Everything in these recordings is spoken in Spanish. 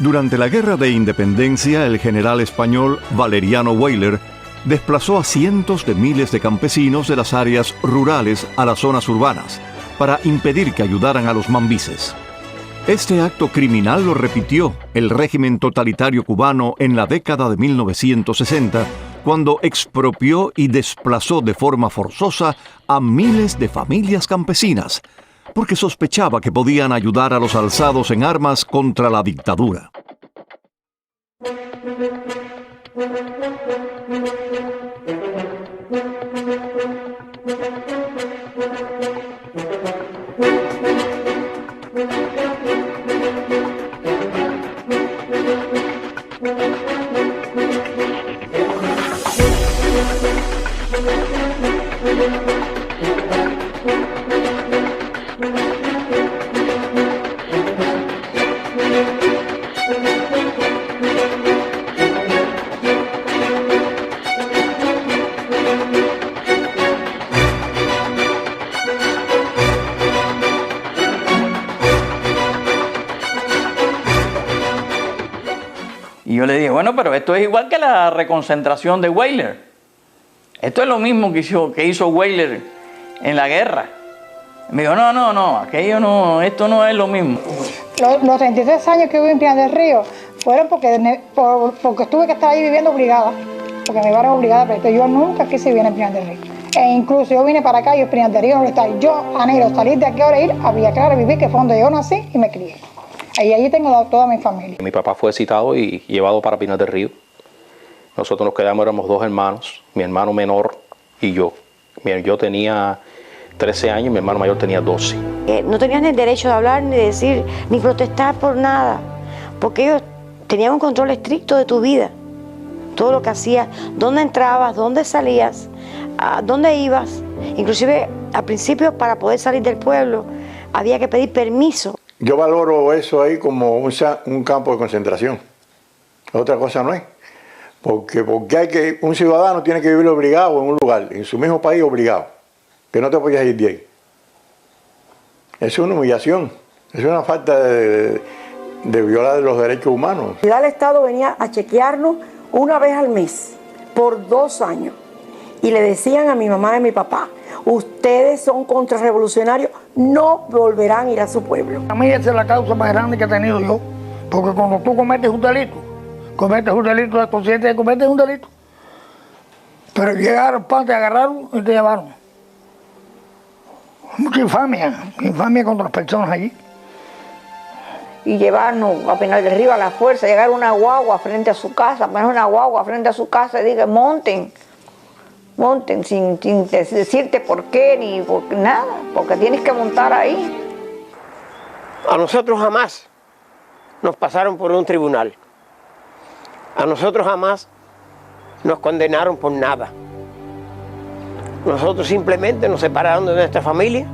Durante la Guerra de Independencia, el general español Valeriano Weyler desplazó a cientos de miles de campesinos de las áreas rurales a las zonas urbanas para impedir que ayudaran a los mambises. Este acto criminal lo repitió el régimen totalitario cubano en la década de 1960, cuando expropió y desplazó de forma forzosa a miles de familias campesinas, porque sospechaba que podían ayudar a los alzados en armas contra la dictadura. Y yo le dije, bueno, pero esto es igual que la reconcentración de Weyler. Esto es lo mismo que hizo Weyler en la guerra. Me dijo, no, aquello no, esto no es lo mismo. Los 33 años que viví en Pinar del Río fueron porque tuve que estar ahí viviendo obligada, porque me llevaron obligada, pero yo nunca quise vivir en Pinar del Río. E incluso yo vine para acá y en Pinar del Río no está. Yo anhelo salir de aquí ahora e ir a Villa Clara a vivir, que fue donde yo nací y me crié. Y allí tengo toda mi familia. Mi papá fue citado y llevado para Pinar del Río. Nosotros nos quedamos, éramos dos hermanos, mi hermano menor y yo. Yo tenía 13 años y mi hermano mayor tenía 12. No tenías ni el derecho de hablar, ni de decir, ni protestar por nada, porque ellos tenían un control estricto de tu vida. Todo lo que hacías, dónde entrabas, dónde salías, a dónde ibas. Inclusive, al principio, para poder salir del pueblo, había que pedir permiso. Yo valoro eso ahí como un campo de concentración. Otra cosa no es. Porque un ciudadano tiene que vivir obligado en un lugar, en su mismo país obligado, que no te puedes ir de ahí. Es una humillación, es una falta de violar los derechos humanos. El Estado venía a chequearnos una vez al mes, por 2 años, y le decían a mi mamá y a mi papá, ustedes son contrarrevolucionarios, no volverán a ir a su pueblo. A mí esa es la causa más grande que he tenido yo, porque cuando tú cometes un delito, estás consciente de que cometes un delito, pero llegaron, te agarraron y te llevaron. Mucha infamia contra las personas allí. Y llevarnos a Pinar del Río a la fuerza, llegar una guagua frente a su casa, poner una guagua frente a su casa y diga, monten, sin decirte por qué ni por nada, porque tienes que montar ahí. A nosotros jamás nos pasaron por un tribunal. A nosotros jamás nos condenaron por nada. Nosotros simplemente nos separaron de nuestra familia,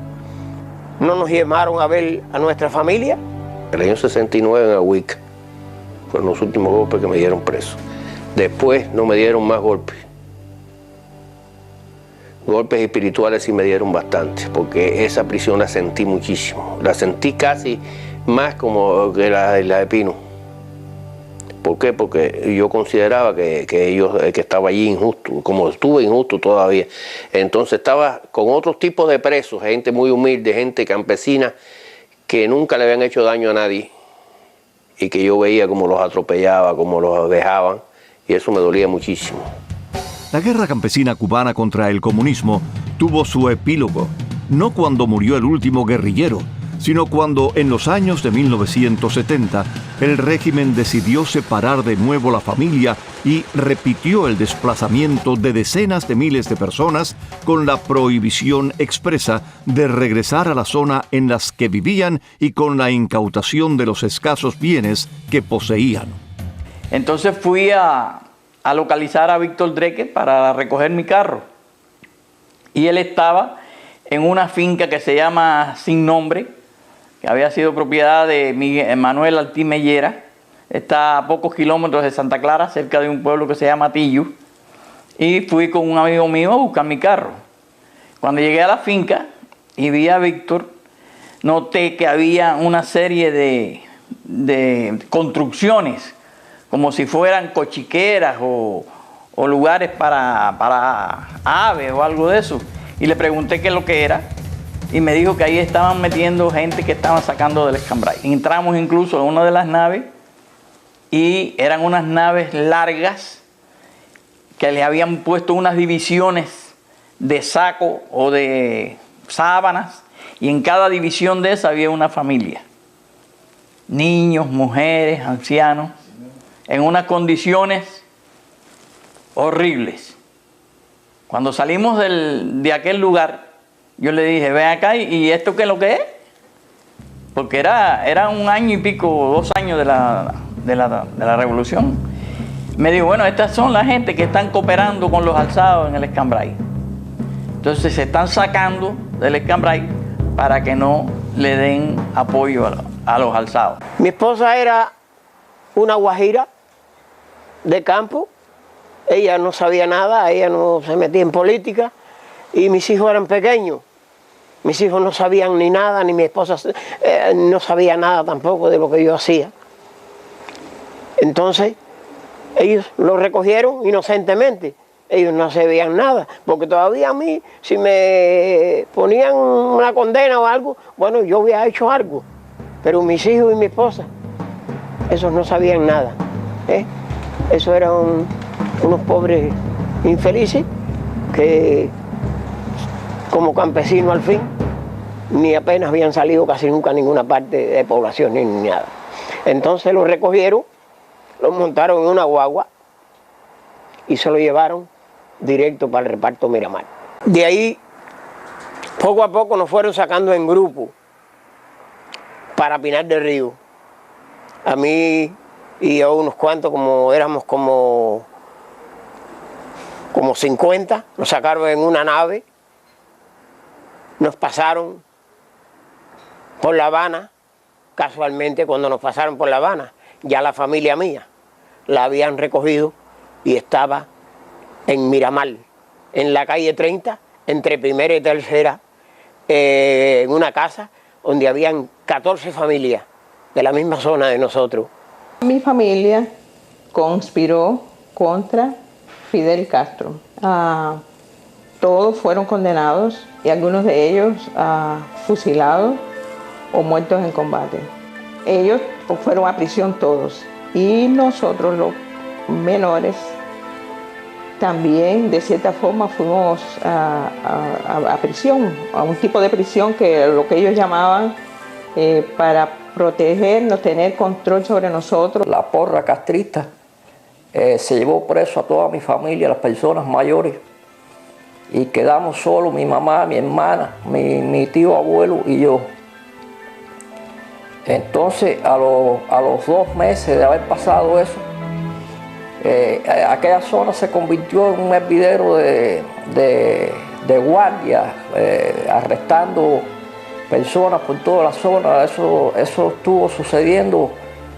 no nos llamaron a ver a nuestra familia. El año 69 en Ahuica fueron los últimos golpes que me dieron preso. Después no me dieron más golpes. Golpes espirituales sí me dieron bastante, porque esa prisión la sentí muchísimo. La sentí casi más como que la de Pino. ¿Por qué? Porque yo consideraba que estaba allí injusto, como estuve injusto todavía. Entonces estaba con otros tipos de presos, gente muy humilde, gente campesina, que nunca le habían hecho daño a nadie y que yo veía cómo los atropellaba, cómo los dejaban, y eso me dolía muchísimo. La guerra campesina cubana contra el comunismo tuvo su epílogo, no cuando murió el último guerrillero, sino cuando en los años de 1970 el régimen decidió separar de nuevo la familia y repitió el desplazamiento de decenas de miles de personas con la prohibición expresa de regresar a la zona en las que vivían y con la incautación de los escasos bienes que poseían. Entonces fui a localizar a Víctor Dreque para recoger mi carro. Y él estaba en una finca que se llama Sin Nombre, que había sido propiedad de Manuel Altí Mellera. Está a pocos kilómetros de Santa Clara, cerca de un pueblo que se llama Tillo. Y fui con un amigo mío a buscar mi carro. Cuando llegué a la finca y vi a Víctor, noté que había una serie de construcciones, como si fueran cochiqueras o lugares para aves o algo de eso. Y le pregunté qué es lo que era y me dijo que ahí estaban metiendo gente que estaban sacando del Escambray. Entramos incluso en una de las naves y eran unas naves largas que le habían puesto unas divisiones de saco o de sábanas, y en cada división de esa había una familia. Niños, mujeres, ancianos, en unas condiciones horribles. Cuando salimos de aquel lugar, yo le dije, ven acá, ¿y esto qué es lo que es? Porque era 1 año y pico, 2 años de la revolución. Me dijo, bueno, estas son la gente que están cooperando con los alzados en el Escambray. Entonces se están sacando del Escambray para que no le den apoyo a los alzados. Mi esposa era una guajira de campo, ella no sabía nada, ella no se metía en política, y mis hijos eran pequeños. Mis hijos no sabían ni nada, ni mi esposa no sabía nada tampoco de lo que yo hacía. Entonces, ellos lo recogieron inocentemente. Ellos no sabían nada, porque todavía a mí, si me ponían una condena o algo, bueno, yo había hecho algo. Pero mis hijos y mi esposa, esos no sabían nada. Esos eran unos pobres infelices que, como campesinos al fin, ni apenas habían salido casi nunca a ninguna parte de población ni nada. Entonces los recogieron, los montaron en una guagua y se lo llevaron directo para el reparto Miramar. De ahí, poco a poco nos fueron sacando en grupo para Pinar del Río. A mí y a unos cuantos, éramos como 50, nos sacaron en una nave, nos pasaron por La Habana. Casualmente, cuando nos pasaron por La Habana, ya la familia mía la habían recogido y estaba en Miramar, en la calle 30, entre primera y tercera, en una casa donde habían 14 familias de la misma zona de nosotros. Mi familia conspiró contra Fidel Castro. Todos fueron condenados y algunos de ellos fusilados o muertos en combate. Ellos fueron a prisión todos y nosotros los menores también de cierta forma fuimos a prisión, a un tipo de prisión que lo que ellos llamaban para protegernos, tener control sobre nosotros. La porra castrista se llevó preso a toda mi familia, las personas mayores, y quedamos solos, mi mamá, mi hermana, mi tío abuelo y yo. Entonces, a los 2 meses de haber pasado eso, aquella zona se convirtió en un hervidero de guardias, arrestando personas por toda la zona. Eso estuvo sucediendo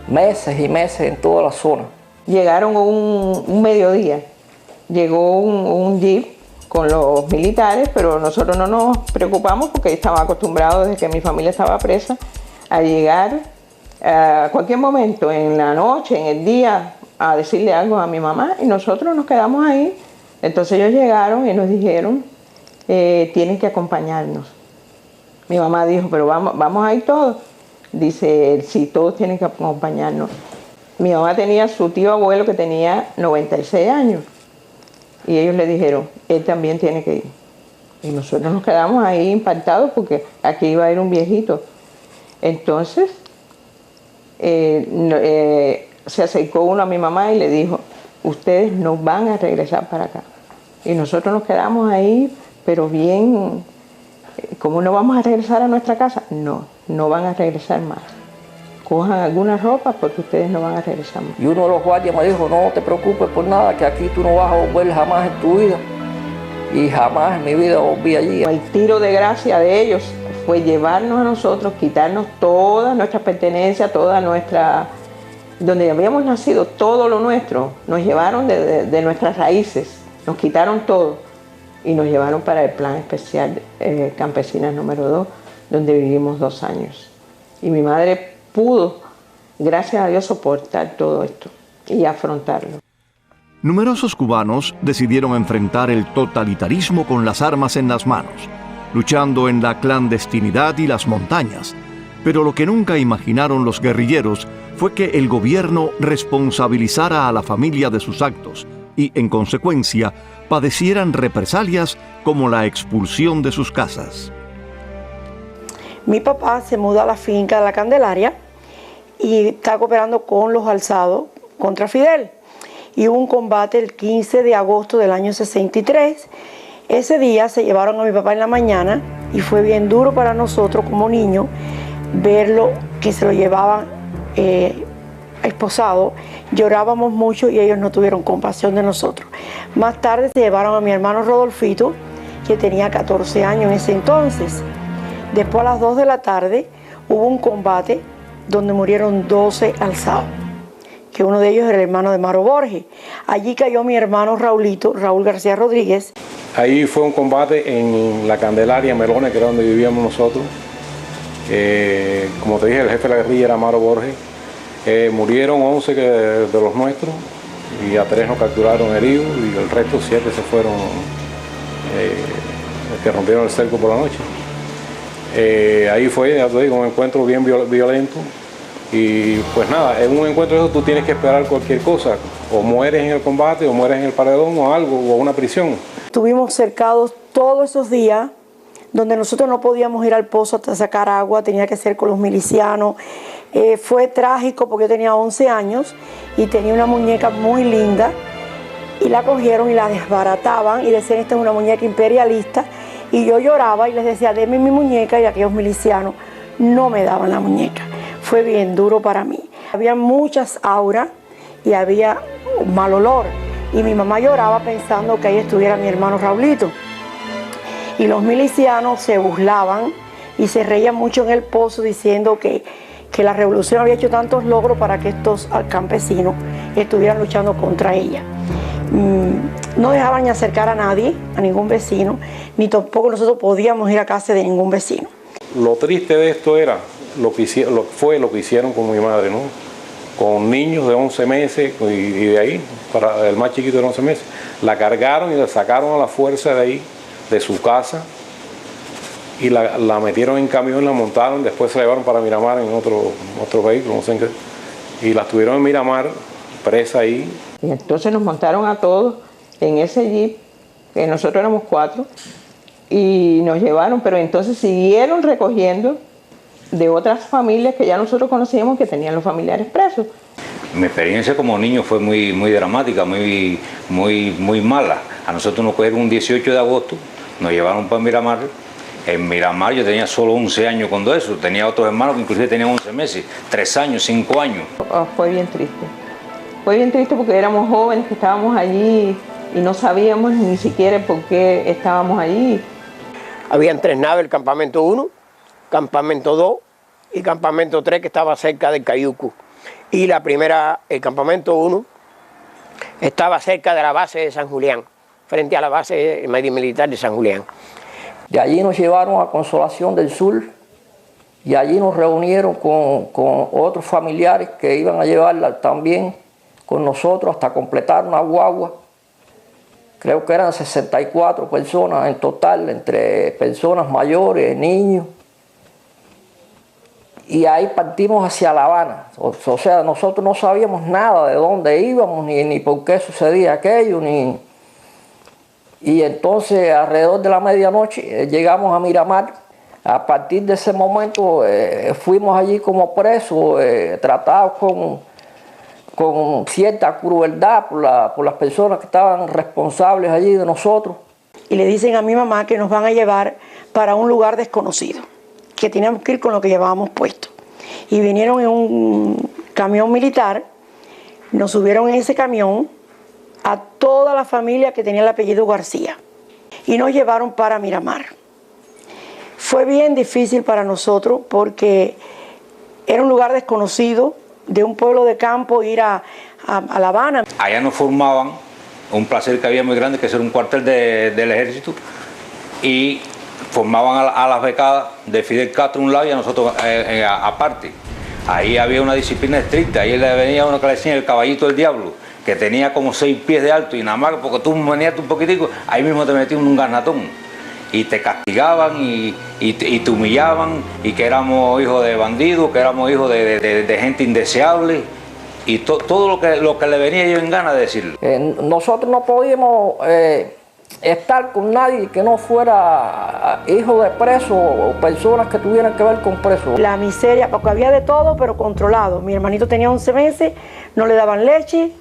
meses y meses en toda la zona. Llegaron un mediodía, llegó un jeep con los militares, pero nosotros no nos preocupamos porque estábamos acostumbrados desde que mi familia estaba presa a llegar a cualquier momento, en la noche, en el día, a decirle algo a mi mamá, y nosotros nos quedamos ahí. Entonces ellos llegaron y nos dijeron, tienen que acompañarnos. Mi mamá dijo, pero vamos a ir todos. Dice, sí, todos tienen que acompañarnos. Mi mamá tenía su tío abuelo que tenía 96 años y ellos le dijeron, él también tiene que ir. Y nosotros nos quedamos ahí impactados porque aquí iba a ir un viejito. Entonces se acercó uno a mi mamá y le dijo, ustedes no van a regresar para acá. Y nosotros nos quedamos ahí, pero bien, ¿cómo no vamos a regresar a nuestra casa? No, no van a regresar más. Cojan alguna ropa porque ustedes no van a regresar más. Y uno de los guardias me dijo, no te preocupes por nada, que aquí tú no vas a volver jamás en tu vida. Y jamás en mi vida volví allí. El tiro de gracia de ellos fue llevarnos a nosotros, quitarnos todas nuestras pertenencias, toda nuestra... donde habíamos nacido, todo lo nuestro. Nos llevaron de nuestras raíces, nos quitaron todo y nos llevaron para el plan especial Campesinas número 2, donde vivimos 2 años. Y mi madre pudo gracias a Dios, soportar todo esto y afrontarlo. Numerosos cubanos decidieron enfrentar el totalitarismo con las armas en las manos, luchando en la clandestinidad y las montañas. Pero lo que nunca imaginaron los guerrilleros fue que el gobierno responsabilizara a la familia de sus actos y, en consecuencia, padecieran represalias como la expulsión de sus casas. Mi papá se mudó a la finca de la Candelaria y está cooperando con los alzados contra Fidel. Y hubo un combate el 15 de agosto del año 63. Ese día se llevaron a mi papá en la mañana y fue bien duro para nosotros como niños verlo, que se lo llevaban esposado. Llorábamos mucho y ellos no tuvieron compasión de nosotros. Más tarde se llevaron a mi hermano Rodolfito, que tenía 14 años en ese entonces. Después, a las 2 de la tarde, hubo un combate donde murieron 12 alzados, que uno de ellos era el hermano de Maro Borges. Allí cayó mi hermano Raulito, Raúl García Rodríguez. Ahí fue un combate en la Candelaria, Melones, que era donde vivíamos nosotros. Como te dije, el jefe de la guerrilla era Maro Borges. Murieron 11 de los nuestros y a 3 nos capturaron heridos y el resto 7 se fueron, que rompieron el cerco por la noche. Ahí fue, ya te digo, un encuentro bien violento y pues nada, en un encuentro de eso tú tienes que esperar cualquier cosa, o mueres en el combate o mueres en el paredón o algo, o una prisión. Estuvimos cercados todos esos días, donde nosotros no podíamos ir al pozo hasta sacar agua, tenía que ser con los milicianos. Fue trágico porque yo tenía 11 años y tenía una muñeca muy linda y la cogieron y la desbarataban y decían, esta es una muñeca imperialista, y yo lloraba y les decía, denme mi muñeca, y aquellos milicianos no me daban la muñeca. Fue bien duro para mí. Había muchas auras y había un mal olor y mi mamá lloraba pensando que ahí estuviera mi hermano Raulito. Y los milicianos se burlaban y se reían mucho en el pozo diciendo que la revolución había hecho tantos logros para que estos campesinos estuvieran luchando contra ella. No dejaban ni acercar a nadie, a ningún vecino, ni tampoco nosotros podíamos ir a casa de ningún vecino. Lo triste de esto era lo que hicieron con mi madre, ¿no? Con niños de 11 meses y de ahí, para el más chiquito de 11 meses. La cargaron y la sacaron a la fuerza de ahí, de su casa, y la metieron en camión, la montaron, después se la llevaron para Miramar en otro vehículo, no sé en qué, y la tuvieron en Miramar, presa ahí. Y entonces nos montaron a todos en ese jeep, que nosotros éramos 4, y nos llevaron, pero entonces siguieron recogiendo de otras familias que ya nosotros conocíamos que tenían los familiares presos. Mi experiencia como niño fue muy dramática, muy mala. A nosotros nos cogieron un 18 de agosto, nos llevaron para Miramar. En Miramar yo tenía solo 11 años cuando eso, tenía otros hermanos que inclusive tenían 11 meses, 3 años, 5 años. Fue bien triste. Fue bien triste porque éramos jóvenes que estábamos allí y no sabíamos ni siquiera por qué estábamos allí. Habían 3 naves, el campamento 1, campamento 2 y campamento 3 que estaba cerca del Cayuco. Y la primera, el campamento 1, estaba cerca de la base de San Julián, frente a la base militar de San Julián. De allí nos llevaron a Consolación del Sur y allí nos reunieron con otros familiares que iban a llevarla también con nosotros hasta completar una guagua. Creo que eran 64 personas en total, entre personas mayores, niños. Y ahí partimos hacia La Habana. O sea, nosotros no sabíamos nada de dónde íbamos, ni por qué sucedía aquello, Y entonces, alrededor de la medianoche, llegamos a Miramar. A partir de ese momento, fuimos allí como presos, tratados con cierta crueldad por las personas que estaban responsables allí de nosotros. Y le dicen a mi mamá que nos van a llevar para un lugar desconocido, que teníamos que ir con lo que llevábamos puesto. Y vinieron en un camión militar, nos subieron en ese camión a toda la familia que tenía el apellido García y nos llevaron para Miramar. Fue bien difícil para nosotros porque era un lugar desconocido, de un pueblo de campo, ir a La Habana. Allá nos formaban un placer que había muy grande, que era un cuartel del ejército, y formaban a las becadas de Fidel Castro a un lado y a nosotros aparte. Ahí había una disciplina estricta, ahí le venía uno que le decía el caballito del diablo, que tenía como 6 pies de alto y nada más porque tú venías un poquitico, ahí mismo te metían un garnatón y te castigaban y te humillaban y que éramos hijos de bandidos, que éramos hijos de gente indeseable y todo lo que le venía yo en gana de decirle. Nosotros no podíamos estar con nadie que no fuera hijo de preso o personas que tuvieran que ver con presos. La miseria, porque había de todo, pero controlado. Mi hermanito tenía 11 meses, no le daban leche.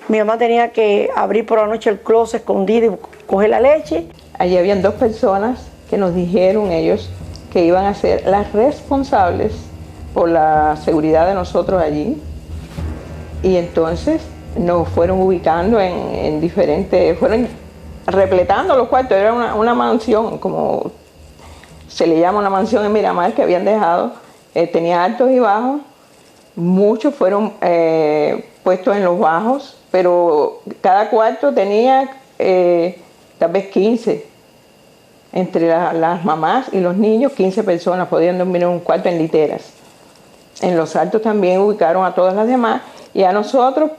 Mi mamá tenía que abrir por la noche el closet escondido y coger la leche. Allí habían 2 personas que nos dijeron ellos que iban a ser las responsables por la seguridad de nosotros allí. Y entonces nos fueron ubicando en diferentes, fueron repletando los cuartos. Era una mansión, como se le llama una mansión en Miramar, que habían dejado. Tenía altos y bajos. Muchos fueron puestos en los bajos, pero cada cuarto tenía tal vez 15. Entre las mamás y los niños, 15 personas podían dormir en un cuarto en literas. En los altos también ubicaron a todas las demás y a nosotros,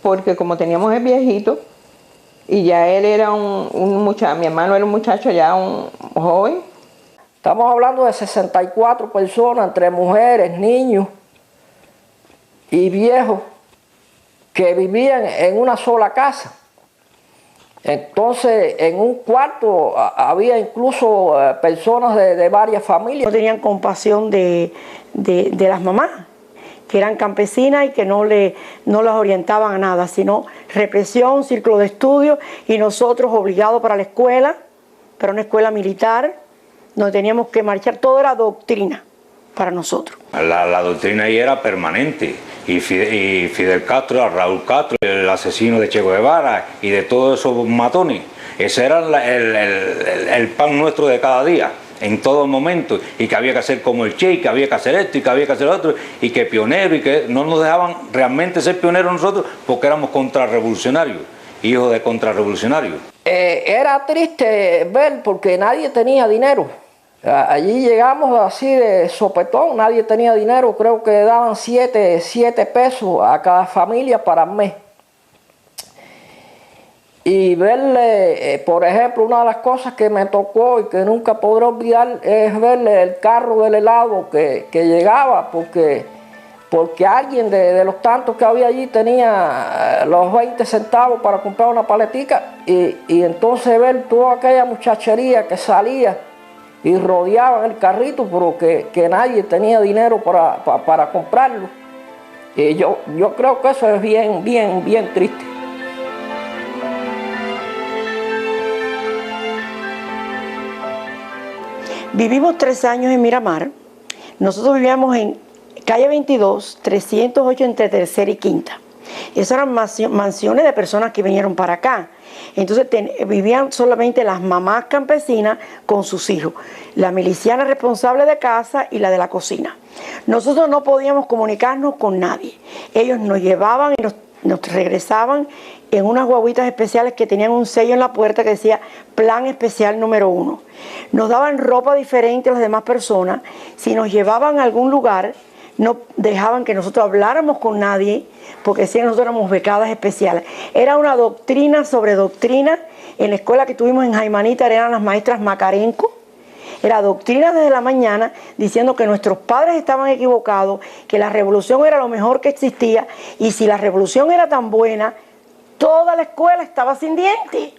porque como teníamos el viejito, y ya él era un muchacho, mi hermano era un muchacho ya un joven. Estamos hablando de 64 personas, entre mujeres, niños y viejos, que vivían en una sola casa. Entonces, en un cuarto había incluso personas de varias familias. No tenían compasión de las mamás, que eran campesinas y que no las orientaban a nada, sino represión, círculo de estudio, y nosotros obligados para la escuela, para una escuela militar, donde teníamos que marchar. Todo era doctrina para nosotros. La doctrina ahí era permanente. Y Fidel Castro, Raúl Castro, el asesino de Che Guevara y de todos esos matones, ese era el pan nuestro de cada día, en todo momento, y que había que hacer como el Che, y que había que hacer esto, y que había que hacer lo otro, y que pionero, y que no nos dejaban realmente ser pioneros nosotros, porque éramos contrarrevolucionarios, hijos de contrarrevolucionarios. Era triste ver porque nadie tenía dinero. Allí llegamos así de sopetón, nadie tenía dinero, creo que daban 7 pesos a cada familia para el mes. Y verle, por ejemplo, una de las cosas que me tocó y que nunca podré olvidar es verle el carro del helado que llegaba, porque alguien de los tantos que había allí tenía los 20 centavos para comprar una paletica y entonces ver toda aquella muchachería que salía y rodeaban el carrito, pero que nadie tenía dinero para comprarlo. Y yo creo que eso es bien triste. Vivimos 3 años en Miramar. Nosotros vivíamos en calle 22, 308 entre tercera y quinta. Esas eran mansiones de personas que vinieron para acá. Entonces vivían solamente las mamás campesinas con sus hijos, la miliciana responsable de casa y la de la cocina. Nosotros no podíamos comunicarnos con nadie. Ellos nos llevaban y nos regresaban en unas guaguitas especiales que tenían un sello en la puerta que decía Plan Especial número 1. Nos daban ropa diferente a las demás personas. Si nos llevaban a algún lugar, no dejaban que nosotros habláramos con nadie, porque decían que nosotros éramos becadas especiales. Era una doctrina sobre doctrina. En la escuela que tuvimos en Jaimanita eran las maestras Macarenco. Era doctrina desde la mañana, diciendo que nuestros padres estaban equivocados, que la revolución era lo mejor que existía, y si la revolución era tan buena, toda la escuela estaba sin dientes.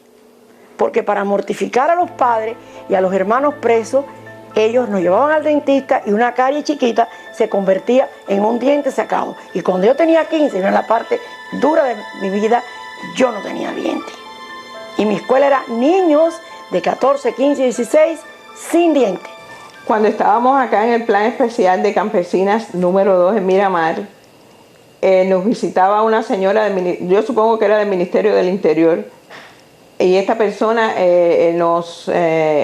Porque para mortificar a los padres y a los hermanos presos, ellos nos llevaban al dentista y una carie chiquita se convertía en un diente sacado. Y cuando yo tenía 15, en la parte dura de mi vida, yo no tenía dientes. Y mi escuela era niños de 14, 15, 16 sin dientes. Cuando estábamos acá en el plan especial de campesinas número 2 en Miramar, nos visitaba una señora, yo supongo que era del Ministerio del Interior, y esta persona nos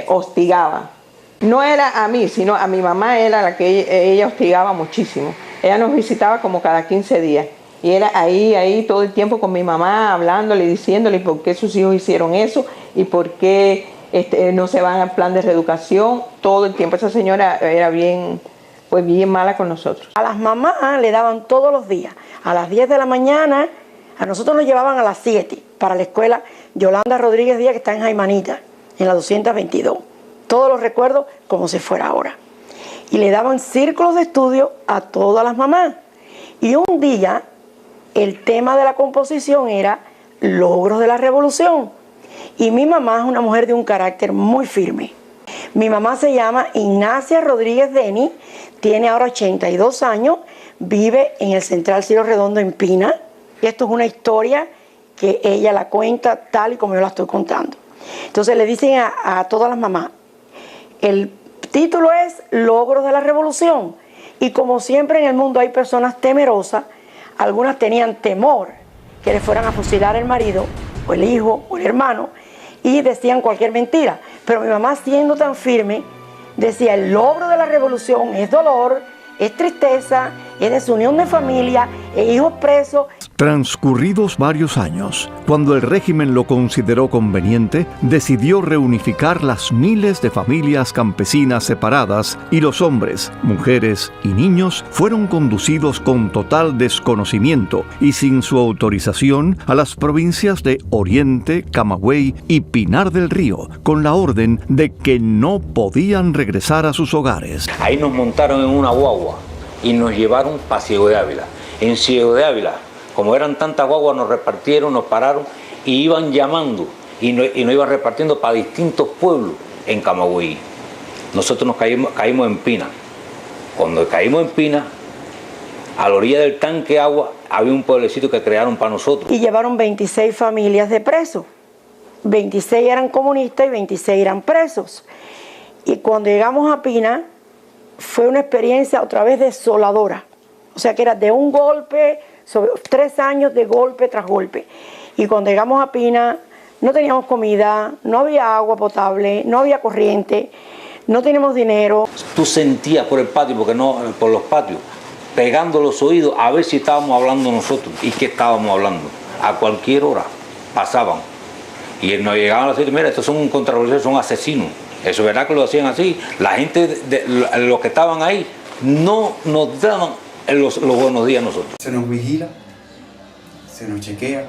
hostigaba. No era a mí, sino a mi mamá era la que ella hostigaba muchísimo. Ella nos visitaba como cada 15 días. Y era ahí todo el tiempo con mi mamá, hablándole y diciéndole por qué sus hijos hicieron eso y por qué no se van al plan de reeducación. Todo el tiempo esa señora era bien fue bien mala con nosotros. A las mamás le daban todos los días, a las 10 de la mañana, a nosotros nos llevaban a las 7 para la escuela Yolanda Rodríguez Díaz, que está en Jaimanita, en la 222. Todos los recuerdos como si fuera ahora. Y le daban círculos de estudio a todas las mamás. Y un día el tema de la composición era logros de la revolución. Y mi mamá es una mujer de un carácter muy firme. Mi mamá se llama Ignacia Rodríguez Deni, tiene ahora 82 años, vive en el Central Cielo Redondo en Pina. Esto es una historia que ella la cuenta tal y como yo la estoy contando. Entonces le dicen a todas las mamás, el título es Logros de la Revolución. Y como siempre en el mundo hay personas temerosas, algunas tenían temor que le fueran a fusilar el marido, o el hijo, o el hermano, y decían cualquier mentira. Pero mi mamá, siendo tan firme, decía, el logro de la revolución es dolor, es tristeza, es desunión de familia, es hijos presos. Transcurridos varios años, cuando el régimen lo consideró conveniente, decidió reunificar las miles de familias campesinas separadas y los hombres, mujeres y niños fueron conducidos con total desconocimiento y sin su autorización a las provincias de Oriente, Camagüey y Pinar del Río, con la orden de que no podían regresar a sus hogares. Ahí nos montaron en una guagua y nos llevaron para Ciego de Ávila. En Ciego de Ávila, como eran tantas guaguas, nos repartieron, nos pararon y iban llamando y nos iban repartiendo para distintos pueblos en Camagüey. Nosotros nos caímos en Pina. Cuando caímos en Pina, a la orilla del tanque agua, había un pueblecito que crearon para nosotros. Y llevaron 26 familias de presos. 26 eran comunistas y 26 eran presos. Y cuando llegamos a Pina, fue una experiencia otra vez desoladora. O sea que era de un golpe, sobre 3 años de golpe tras golpe. Y cuando llegamos a Pina, no teníamos comida, no había agua potable, no había corriente, no teníamos dinero. Tú sentías por el patio, por los patios, pegando los oídos a ver si estábamos hablando nosotros. ¿Y qué estábamos hablando? A cualquier hora pasaban. Y nos llegaban a decir, mira, estos son contrarrevolucionarios, son asesinos. Eso es verdad que lo hacían así. La gente, los que estaban ahí, no nos daban los buenos días a nosotros. Se nos vigila, se nos chequea,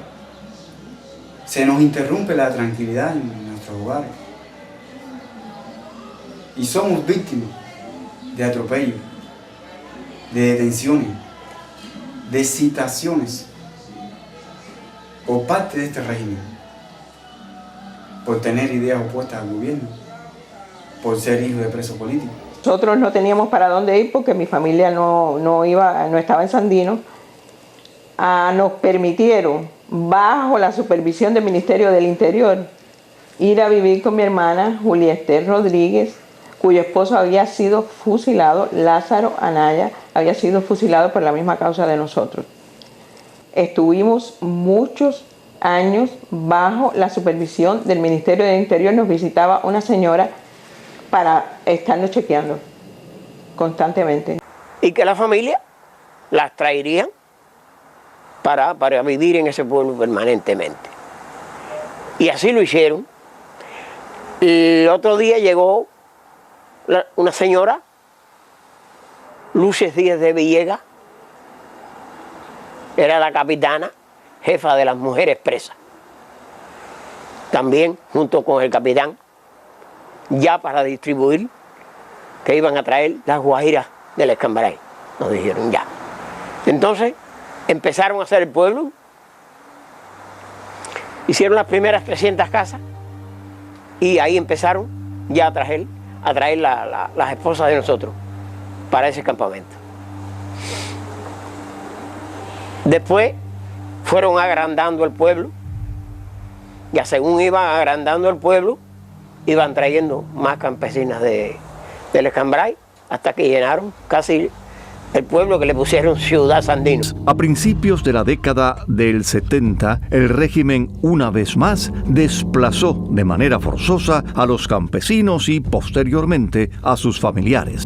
se nos interrumpe la tranquilidad en nuestros hogares. Y somos víctimas de atropellos, de detenciones, de citaciones por parte de este régimen, por tener ideas opuestas al gobierno, por ser hijos de presos políticos. Nosotros no teníamos para dónde ir porque mi familia no estaba en Sandino. Nos permitieron, bajo la supervisión del Ministerio del Interior, ir a vivir con mi hermana Julia Esther Rodríguez, cuyo esposo había sido fusilado, Lázaro Anaya, había sido fusilado por la misma causa de nosotros. Estuvimos muchos años bajo la supervisión del Ministerio del Interior. Nos visitaba una señora para estarnos chequeando constantemente. Y que la familia las traerían para vivir en ese pueblo permanentemente. Y así lo hicieron. El otro día llegó una señora, Luces Díaz de Villegas, era la capitana, jefa de las mujeres presas. También junto con el capitán, ya para distribuir, que iban a traer las guajiras del Escambray. Nos dijeron ya. Entonces empezaron a hacer el pueblo, hicieron las primeras 300 casas y ahí empezaron ya a traer las esposas de nosotros para ese campamento. Después fueron agrandando el pueblo, ya según iban agrandando el pueblo, iban trayendo más campesinas del Escambray hasta que llenaron casi el pueblo, que le pusieron Ciudad Sandino. A principios de la década del 70, el régimen una vez más desplazó de manera forzosa a los campesinos y posteriormente a sus familiares.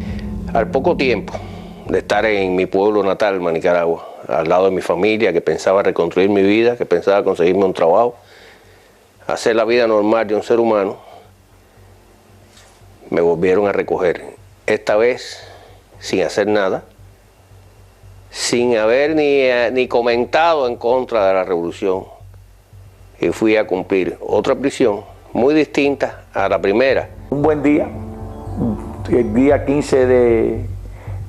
Al poco tiempo de estar en mi pueblo natal, Nicaragua, al lado de mi familia, que pensaba reconstruir mi vida, que pensaba conseguirme un trabajo, hacer la vida normal de un ser humano, me volvieron a recoger. Esta vez sin hacer nada, sin haber ni comentado en contra de la revolución. Y fui a cumplir otra prisión muy distinta a la primera. Un buen día, el día 15 de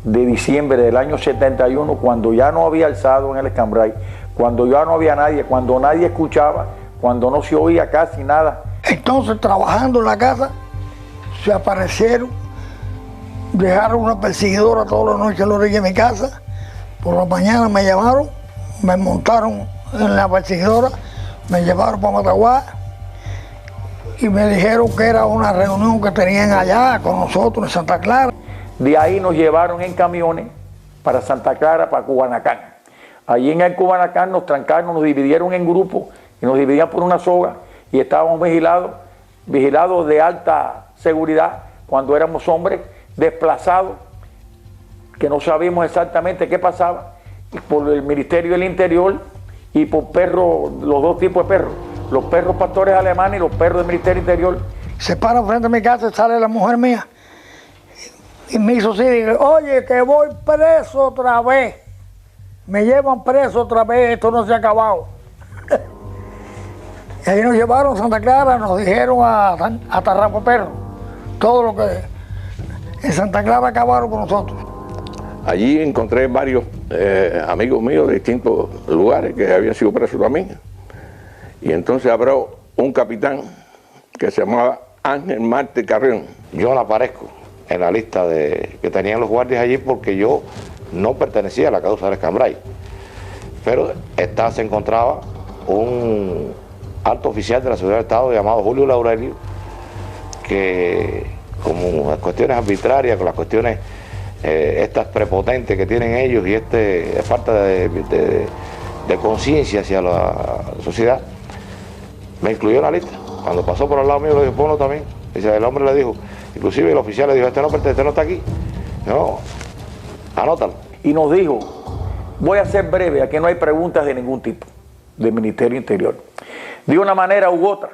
diciembre del año 71, cuando ya no había alzado en el Escambray, cuando ya no había nadie, cuando nadie escuchaba, cuando no se oía casi nada. Entonces, trabajando en la casa, se aparecieron, dejaron una perseguidora toda la noche en la orilla de mi casa. Por la mañana me llamaron, me montaron en la perseguidora, me llevaron para Mataguá y me dijeron que era una reunión que tenían allá con nosotros en Santa Clara. De ahí nos llevaron en camiones para Santa Clara, para Cubanacán. Allí en el Cubanacán nos trancaron, nos dividieron en grupos y nos dividían por una soga y estábamos vigilados de alta seguridad cuando éramos hombres desplazados, que no sabíamos exactamente qué pasaba, por el Ministerio del Interior y por perros, los dos tipos de perros, los perros pastores alemanes y los perros del Ministerio del Interior. Se para frente a mi casa y sale la mujer mía y me hizo así, digo, oye, que voy preso otra vez, me llevan preso otra vez, esto no se ha acabado. Y ahí nos llevaron a Santa Clara, nos dijeron a Tarrapo Perro, todo lo que en Santa Clara acabaron con nosotros. Allí encontré varios amigos míos de distintos lugares que habían sido presos también. Y entonces habló un capitán que se llamaba Ángel Marte Carrión. Yo no aparezco en la lista que tenían los guardias allí porque yo no pertenecía a la causa del Escambray. Pero se encontraba un alto oficial de la Seguridad del Estado llamado Julio Laurelio, que como las cuestiones arbitrarias, con las cuestiones estas prepotentes que tienen ellos y falta de conciencia hacia la sociedad, me incluyó en la lista. Cuando pasó por al lado mío le dijo, ponlo también. Dice, el hombre le dijo, inclusive el oficial le dijo, este no está aquí. No, anótalo. Y nos dijo, voy a ser breve, aquí no hay preguntas de ningún tipo del Ministerio Interior. De una manera u otra,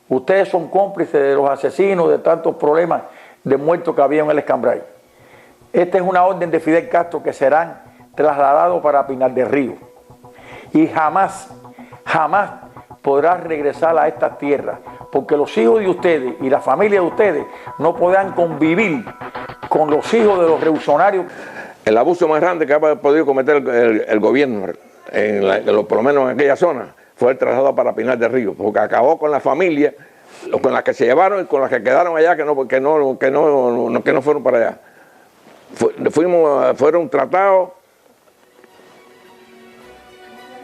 ustedes son cómplices de los asesinos, de tantos problemas de muertos que había en el Escambray. Esta es una orden de Fidel Castro que serán trasladados para Pinar del Río. Y jamás podrán regresar a estas tierras, porque los hijos de ustedes y la familia de ustedes no podrán convivir con los hijos de los revolucionarios. El abuso más grande que ha podido cometer el gobierno, por lo menos en aquella zona, fue el traslado para Pinar del Río, porque acabó con la familia, con las que se llevaron y con las que quedaron allá, que no fueron para allá. Fueron tratados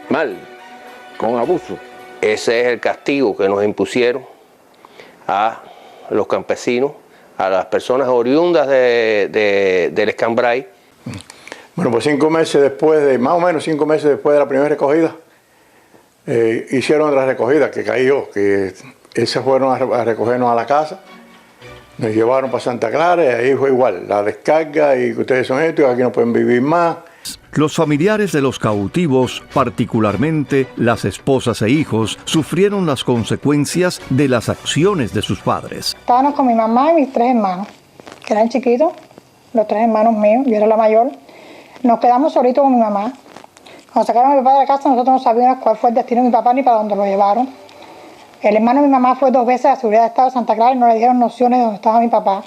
mal, con abuso. Ese es el castigo que nos impusieron a los campesinos, a las personas oriundas del Escambray. Bueno, pues 5 meses después más o menos 5 meses después de la primera recogida, hicieron otra recogida que caí yo, que esas fueron a recogernos a la casa. Nos llevaron para Santa Clara y ahí fue igual, la descarga y que ustedes son estos y aquí no pueden vivir más. Los familiares de los cautivos, particularmente las esposas e hijos, sufrieron las consecuencias de las acciones de sus padres. Estábamos con mi mamá y mis 3 hermanos, que eran chiquitos, los 3 hermanos míos, yo era la mayor. Nos quedamos solitos con mi mamá. Cuando sacaron a mi papá de la casa, nosotros no sabíamos cuál fue el destino de mi papá ni para dónde lo llevaron. El hermano de mi mamá fue 2 veces a la Seguridad del Estado de Santa Clara y no le dieron nociones de dónde estaba mi papá.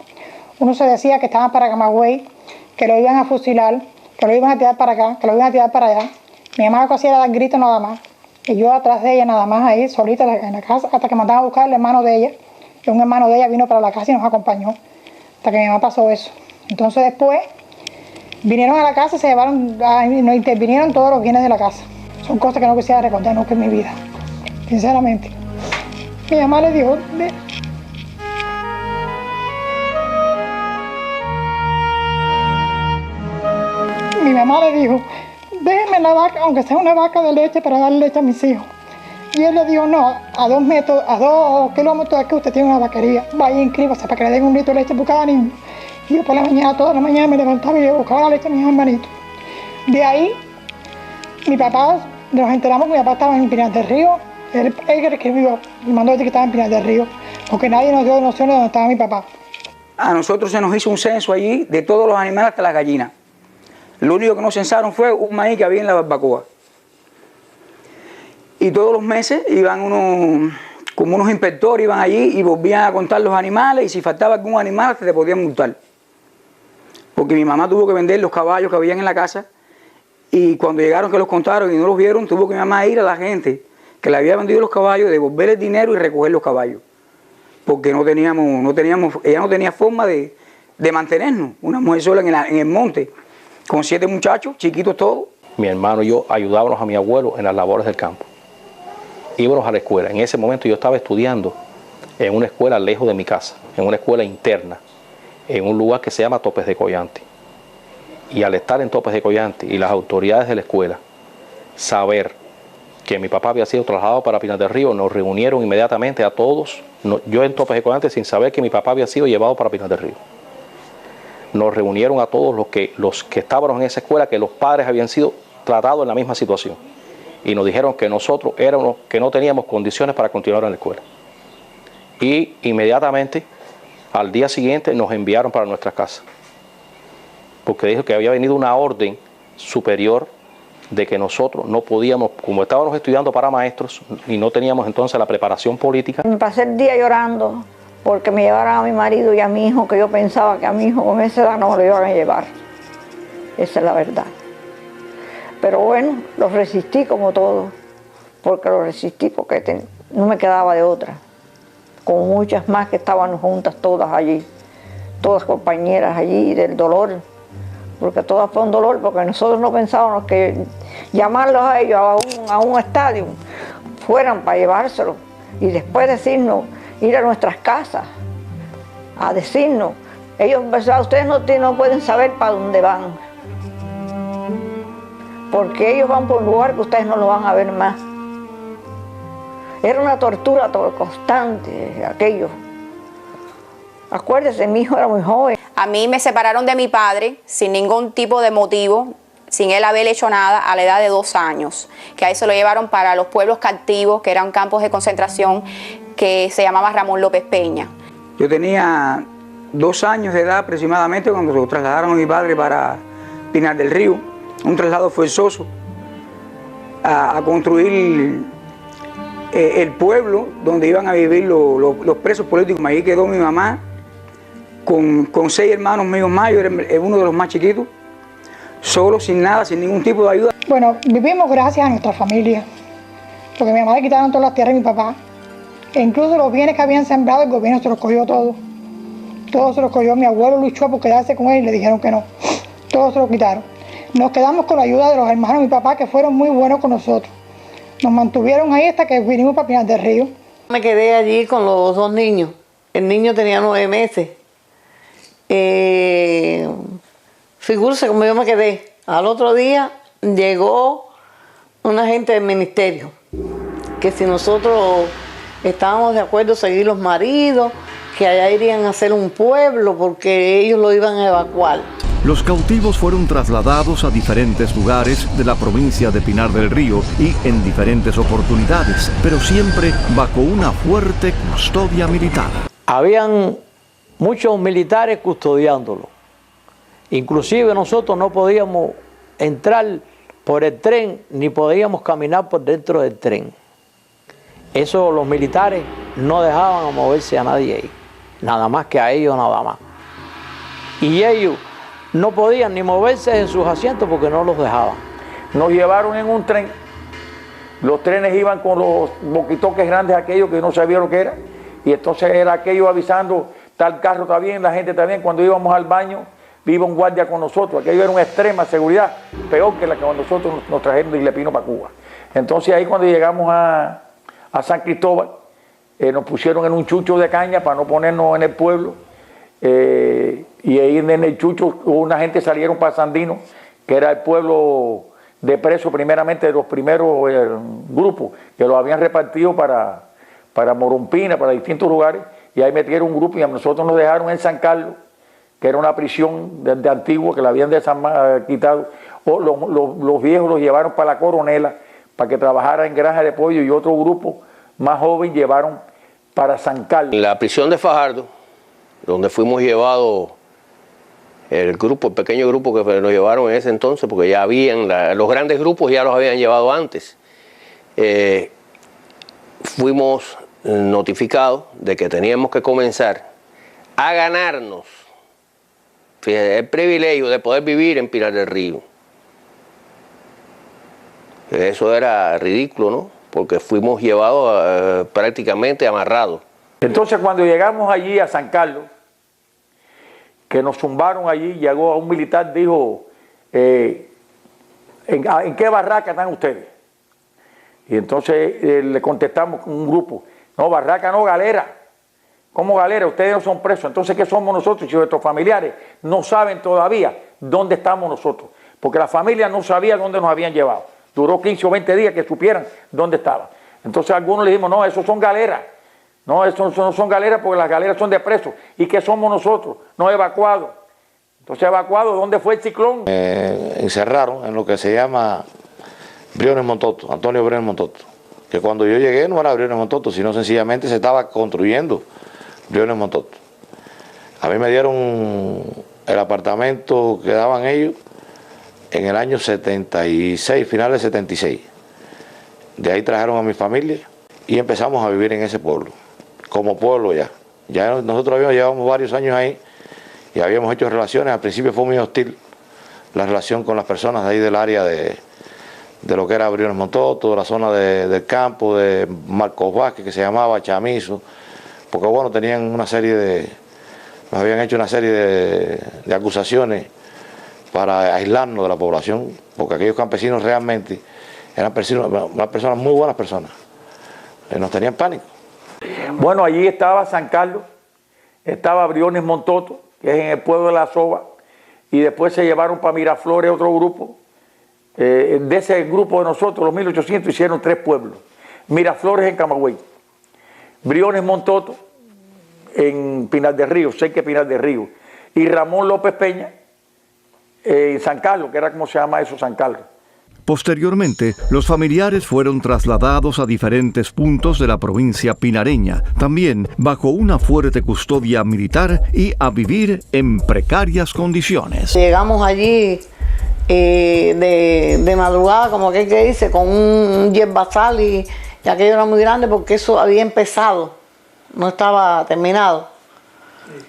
Uno se decía que estaban para Camagüey, que lo iban a fusilar, que lo iban a tirar para acá, que lo iban a tirar para allá. Mi mamá lo que hacía era dar gritos nada más. Y yo atrás de ella nada más ahí, solita en la casa, hasta que mandaban a buscar al hermano de ella. Y un hermano de ella vino para la casa y nos acompañó. Hasta que mi mamá pasó eso. Entonces después vinieron a la casa y se llevaron, nos intervinieron todos los bienes de la casa. Son cosas que no quisiera recordar nunca en mi vida, sinceramente. Mi mamá le dijo, déjeme la vaca, aunque sea una vaca de leche, para darle leche a mis hijos. Y él le dijo, no, a 2 kilómetros de aquí usted tiene una vaquería, vaya y inscríbase para que le den 1 litro de leche por cada niño. Y yo por la mañana, toda la mañana me levantaba y buscaba la leche a mis hermanitos. De ahí, mi papá, nos enteramos que mi papá estaba en Pinar del Río. Él que escribió, y mandó decir que estaba en Pinar del Río, porque nadie nos dio nociones de dónde estaba mi papá. a nosotros se nos hizo un censo allí de todos los animales hasta las gallinas. Lo único que nos censaron fue un maíz que había en la barbacoa. Y todos los meses iban como unos inspectores, iban allí y volvían a contar los animales, y si faltaba algún animal te podían multar. Porque mi mamá tuvo que vender los caballos que habían en la casa, y cuando llegaron que los contaron y no los vieron, tuvo que mi mamá ir a la gente que le había vendido los caballos, devolver el dinero y recoger los caballos. Porque ella no tenía forma de mantenernos, una mujer sola en el monte, con 7 muchachos, chiquitos todos. Mi hermano y yo ayudábamos a mi abuelo en las labores del campo. Íbamos a la escuela. En ese momento yo estaba estudiando en una escuela lejos de mi casa, en una escuela interna, en un lugar que se llama Topes de Collante. Y al estar en Topes de Collante y las autoridades de la escuela saber que mi papá había sido trasladado para Pinar del Río, nos reunieron inmediatamente a todos, yo en Topes de Collante sin saber que mi papá había sido llevado para Pinar del Río. Nos reunieron a todos los que estábamos en esa escuela, que los padres habían sido tratados en la misma situación. Y nos dijeron que nosotros que no teníamos condiciones para continuar en la escuela. Y inmediatamente, al día siguiente, nos enviaron para nuestras casas. Porque dijo que había venido una orden superior de que nosotros no podíamos, como estábamos estudiando para maestros y no teníamos entonces la preparación política. Me pasé el día llorando porque me llevaron a mi marido y a mi hijo, que yo pensaba que a mi hijo con esa edad no me lo iban a llevar. Esa es la verdad. Pero bueno, lo resistí como todo, porque lo resistí porque no me quedaba de otra. Con muchas más que estaban juntas todas allí, todas compañeras allí del dolor, porque todas fue un dolor, porque nosotros no pensábamos que llamarlos a ellos a un estadio fueran para llevárselos y después decirnos, ir a nuestras casas a decirnos, ellos, ustedes no pueden saber para dónde van, porque ellos van por un lugar que ustedes no lo van a ver más. Era una tortura constante aquello. Acuérdese, mi hijo era muy joven. A mí me separaron de mi padre sin ningún tipo de motivo, sin él haber hecho nada, a la edad de 2 años, que ahí se lo llevaron para los pueblos cautivos, que eran campos de concentración, que se llamaba Ramón López Peña. Yo tenía 2 años de edad aproximadamente cuando se trasladaron a mi padre para Pinar del Río, un traslado forzoso a construir el pueblo donde iban a vivir los presos políticos. Ahí quedó mi mamá con 6 hermanos míos más, yo era uno de los más chiquitos, solo, sin nada, sin ningún tipo de ayuda. Bueno, vivimos gracias a nuestra familia, porque a mi mamá le quitaron todas las tierras de mi papá, e incluso los bienes que habían sembrado el gobierno se los cogió todo. Todo se los cogió. Mi abuelo luchó por quedarse con él y le dijeron que no. Todo se lo quitaron. Nos quedamos con la ayuda de los hermanos de mi papá, que fueron muy buenos con nosotros. Nos mantuvieron ahí hasta que vinimos para Pinar del Río. Me quedé allí con los 2 niños. El niño tenía 9 meses. Figúrese cómo yo me quedé. Al otro día llegó un agente del ministerio, que si nosotros estábamos de acuerdo a seguir los maridos, que allá irían a hacer un pueblo porque ellos lo iban a evacuar. Los cautivos fueron trasladados a diferentes lugares de la provincia de Pinar del Río y en diferentes oportunidades, pero siempre bajo una fuerte custodia militar. Habían muchos militares custodiándolo. Inclusive nosotros no podíamos entrar por el tren ni podíamos caminar por dentro del tren. Eso los militares no dejaban moverse a nadie ahí, nada más que a ellos nada más. Y ellos no podían ni moverse en sus asientos porque no los dejaban. Nos llevaron en un tren, los trenes iban con los boquitoques grandes aquellos que no sabían lo que era, y entonces era aquello avisando, tal carro está bien, la gente está bien. Cuando íbamos al baño, iba un guardia con nosotros, aquello era una extrema seguridad, peor que la que nosotros nos trajeron de Isla Pino para Cuba. Entonces ahí cuando llegamos a San Cristóbal, nos pusieron en un chucho de caña para no ponernos en el pueblo, y ahí en el chucho una gente salieron para Sandino, que era el pueblo de presos primeramente de los primeros grupos, que los habían repartido para Morumpina, para distintos lugares, y ahí metieron un grupo y a nosotros nos dejaron en San Carlos, que era una prisión de Antigua, que la habían quitado, o los viejos los llevaron para la Coronela, para que trabajara en granja de pollo, y otro grupo más joven llevaron para San Carlos. En la prisión de Fajardo donde fuimos llevados, el pequeño grupo que nos llevaron en ese entonces, porque ya habían, los grandes grupos ya los habían llevado antes. Fuimos notificados de que teníamos que comenzar a ganarnos, fíjate, el privilegio de poder vivir en Pinar del Río. Eso era ridículo, ¿no? Porque fuimos llevados prácticamente amarrados. Entonces cuando llegamos allí a San Carlos, que nos zumbaron allí, llegó a un militar, dijo, ¿en qué barraca están ustedes? Y entonces le contestamos con un grupo, no, barraca no, galera. ¿Cómo galera? Ustedes no son presos. Entonces, ¿qué somos nosotros? Si nuestros familiares no saben todavía dónde estamos nosotros, porque la familia no sabía dónde nos habían llevado. Duró 15 o 20 días que supieran dónde estaban. Entonces algunos le dijimos, no, esos son galeras. No, esos no son galeras porque las galeras son de presos. ¿Y qué somos nosotros? No evacuados. Entonces evacuados, ¿dónde fue el ciclón? Encerraron en lo que se llama Briones Montoto, Antonio Briones Montoto. Que cuando yo llegué no era Briones Montoto, sino sencillamente se estaba construyendo Briones Montoto. A mí me dieron el apartamento que daban ellos en el año 76, finales de 76. De ahí trajeron a mi familia y empezamos a vivir en ese pueblo, como pueblo ya. Ya nosotros llevamos varios años ahí y habíamos hecho relaciones. Al principio fue muy hostil la relación con las personas de ahí del área de lo que era Briones Montoto, de la zona del campo, de Marcos Vázquez, que se llamaba Chamizo, porque bueno, tenían una serie de, nos habían hecho una serie de acusaciones para aislarnos de la población, porque aquellos campesinos realmente eran personas muy buenas personas, nos tenían pánico. Bueno, allí estaba San Carlos, estaba Briones Montoto, que es en el pueblo de La Soba, y después se llevaron para Miraflores otro grupo. De ese grupo de nosotros, los 1800, hicieron 3 pueblos. Miraflores en Camagüey, Briones Montoto en Pinar del Río, sé que Pinar del Río, y Ramón López Peña en San Carlos, que era como se llama eso, San Carlos. Posteriormente, los familiares fueron trasladados a diferentes puntos de la provincia pinareña, también bajo una fuerte custodia militar y a vivir en precarias condiciones. Llegamos allí de madrugada, como que dice, con un jet basal y aquello era muy grande porque eso había empezado, no estaba terminado.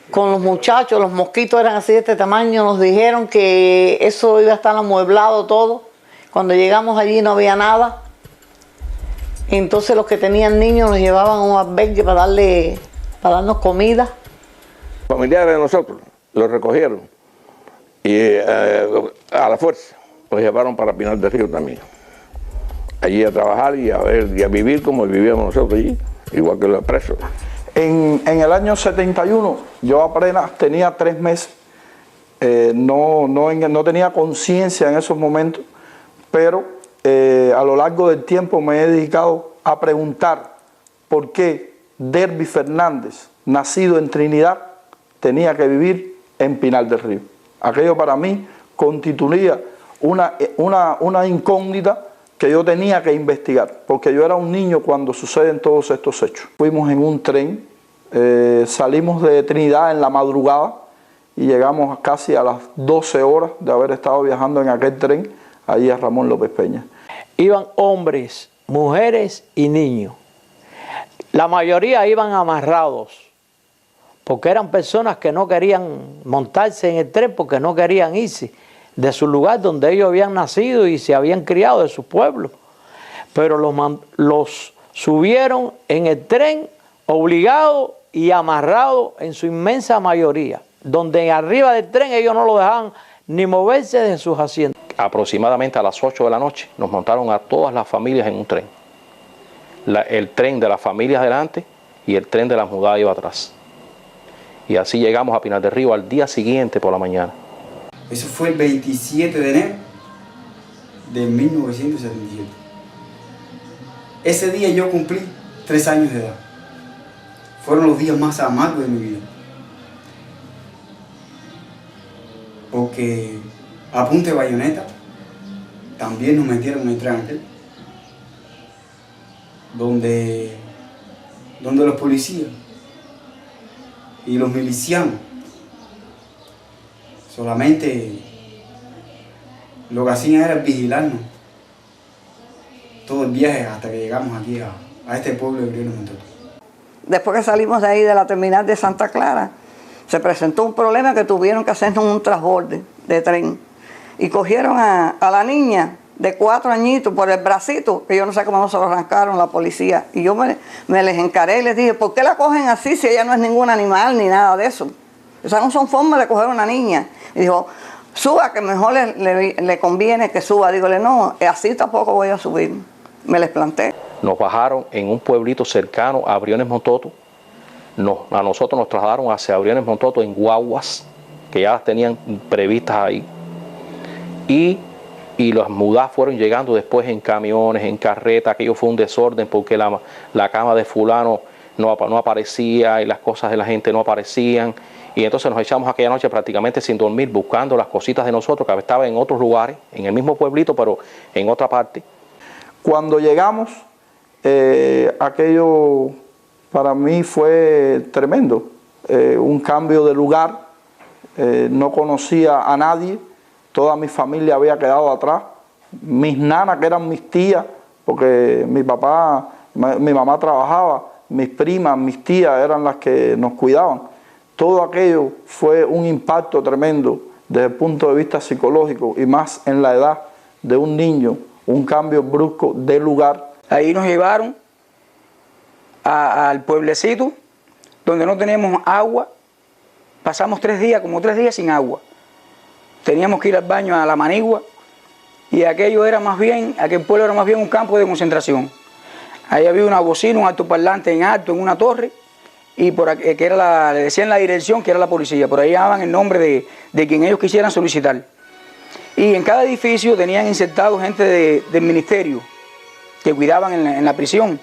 Con los muchachos, los mosquitos eran así de este tamaño, nos dijeron que eso iba a estar amueblado todo. Cuando llegamos allí no había nada. Entonces los que tenían niños nos llevaban a un albergue para darnos comida. Familiares de nosotros los recogieron y a la fuerza los llevaron para Pinar del Río también. Allí a trabajar y a vivir como vivíamos nosotros allí, igual que los presos. En el año 71 yo apenas tenía 3 meses, no tenía conciencia en esos momentos, pero a lo largo del tiempo me he dedicado a preguntar por qué Derby Fernández, nacido en Trinidad, tenía que vivir en Pinar del Río. Aquello para mí constituía una incógnita que yo tenía que investigar, porque yo era un niño cuando suceden todos estos hechos. Fuimos en un tren, salimos de Trinidad en la madrugada y llegamos casi a las 12 horas de haber estado viajando en aquel tren, allí a Ramón López Peña. Iban hombres, mujeres y niños. La mayoría iban amarrados, porque eran personas que no querían montarse en el tren, porque no querían irse de su lugar donde ellos habían nacido y se habían criado, de su pueblo. Pero los subieron en el tren obligados y amarrados en su inmensa mayoría, donde arriba del tren ellos no lo dejaban ni moverse de sus asientos. Aproximadamente a las 8 de la noche nos montaron a todas las familias en un tren. El tren de las familias delante y el tren de las mudadas iba atrás. Y así llegamos a Pinar del Río al día siguiente por la mañana. Eso fue el 27 de enero de 1977. Ese día yo cumplí 3 años de edad. Fueron los días más amargos de mi vida. Porque a punta de bayoneta también nos metieron en el tren aquel, donde los policías y los milicianos solamente lo que hacían era vigilarnos todo el viaje hasta que llegamos aquí a este pueblo de Brión Montoto. Después que salimos de ahí de la terminal de Santa Clara, se presentó un problema que tuvieron que hacernos un transborde de tren. Y cogieron a la niña de 4 añitos por el bracito, que yo no sé cómo no se lo arrancaron la policía. Y yo me les encaré y les dije, ¿por qué la cogen así si ella no es ningún animal ni nada de eso? Esas no son formas de coger a una niña. Y dijo, suba, que mejor le conviene que suba. Dígole, no, así tampoco voy a subir. Me les planté. Nos bajaron en un pueblito cercano a Briones Montoto. A nosotros nos trasladaron hacia Briones Montoto en guaguas, que ya las tenían previstas ahí. Y las mudas fueron llegando después en camiones, en carretas. Aquello fue un desorden porque la cama de fulano no aparecía y las cosas de la gente no aparecían. Y entonces nos echamos aquella noche prácticamente sin dormir, buscando las cositas de nosotros que estaban en otros lugares, en el mismo pueblito, pero en otra parte. Cuando llegamos, aquello para mí fue tremendo. Un cambio de lugar, no conocía a nadie, toda mi familia había quedado atrás. Mis nanas, que eran mis tías, porque mi mamá trabajaba, mis primas, mis tías eran las que nos cuidaban. Todo aquello fue un impacto tremendo desde el punto de vista psicológico y más en la edad de un niño, un cambio brusco de lugar. Ahí nos llevaron al pueblecito donde no teníamos agua. Pasamos 3 días, como 3 días sin agua. Teníamos que ir al baño a la Manigua y aquel pueblo era más bien un campo de concentración. Ahí había una bocina, un altoparlante en alto, en una torre, y por aquí, que era le decían la dirección, que era la policía. Por ahí llamaban el nombre de quien ellos quisieran solicitar. Y en cada edificio tenían insertados gente del ministerio que cuidaban en la prisión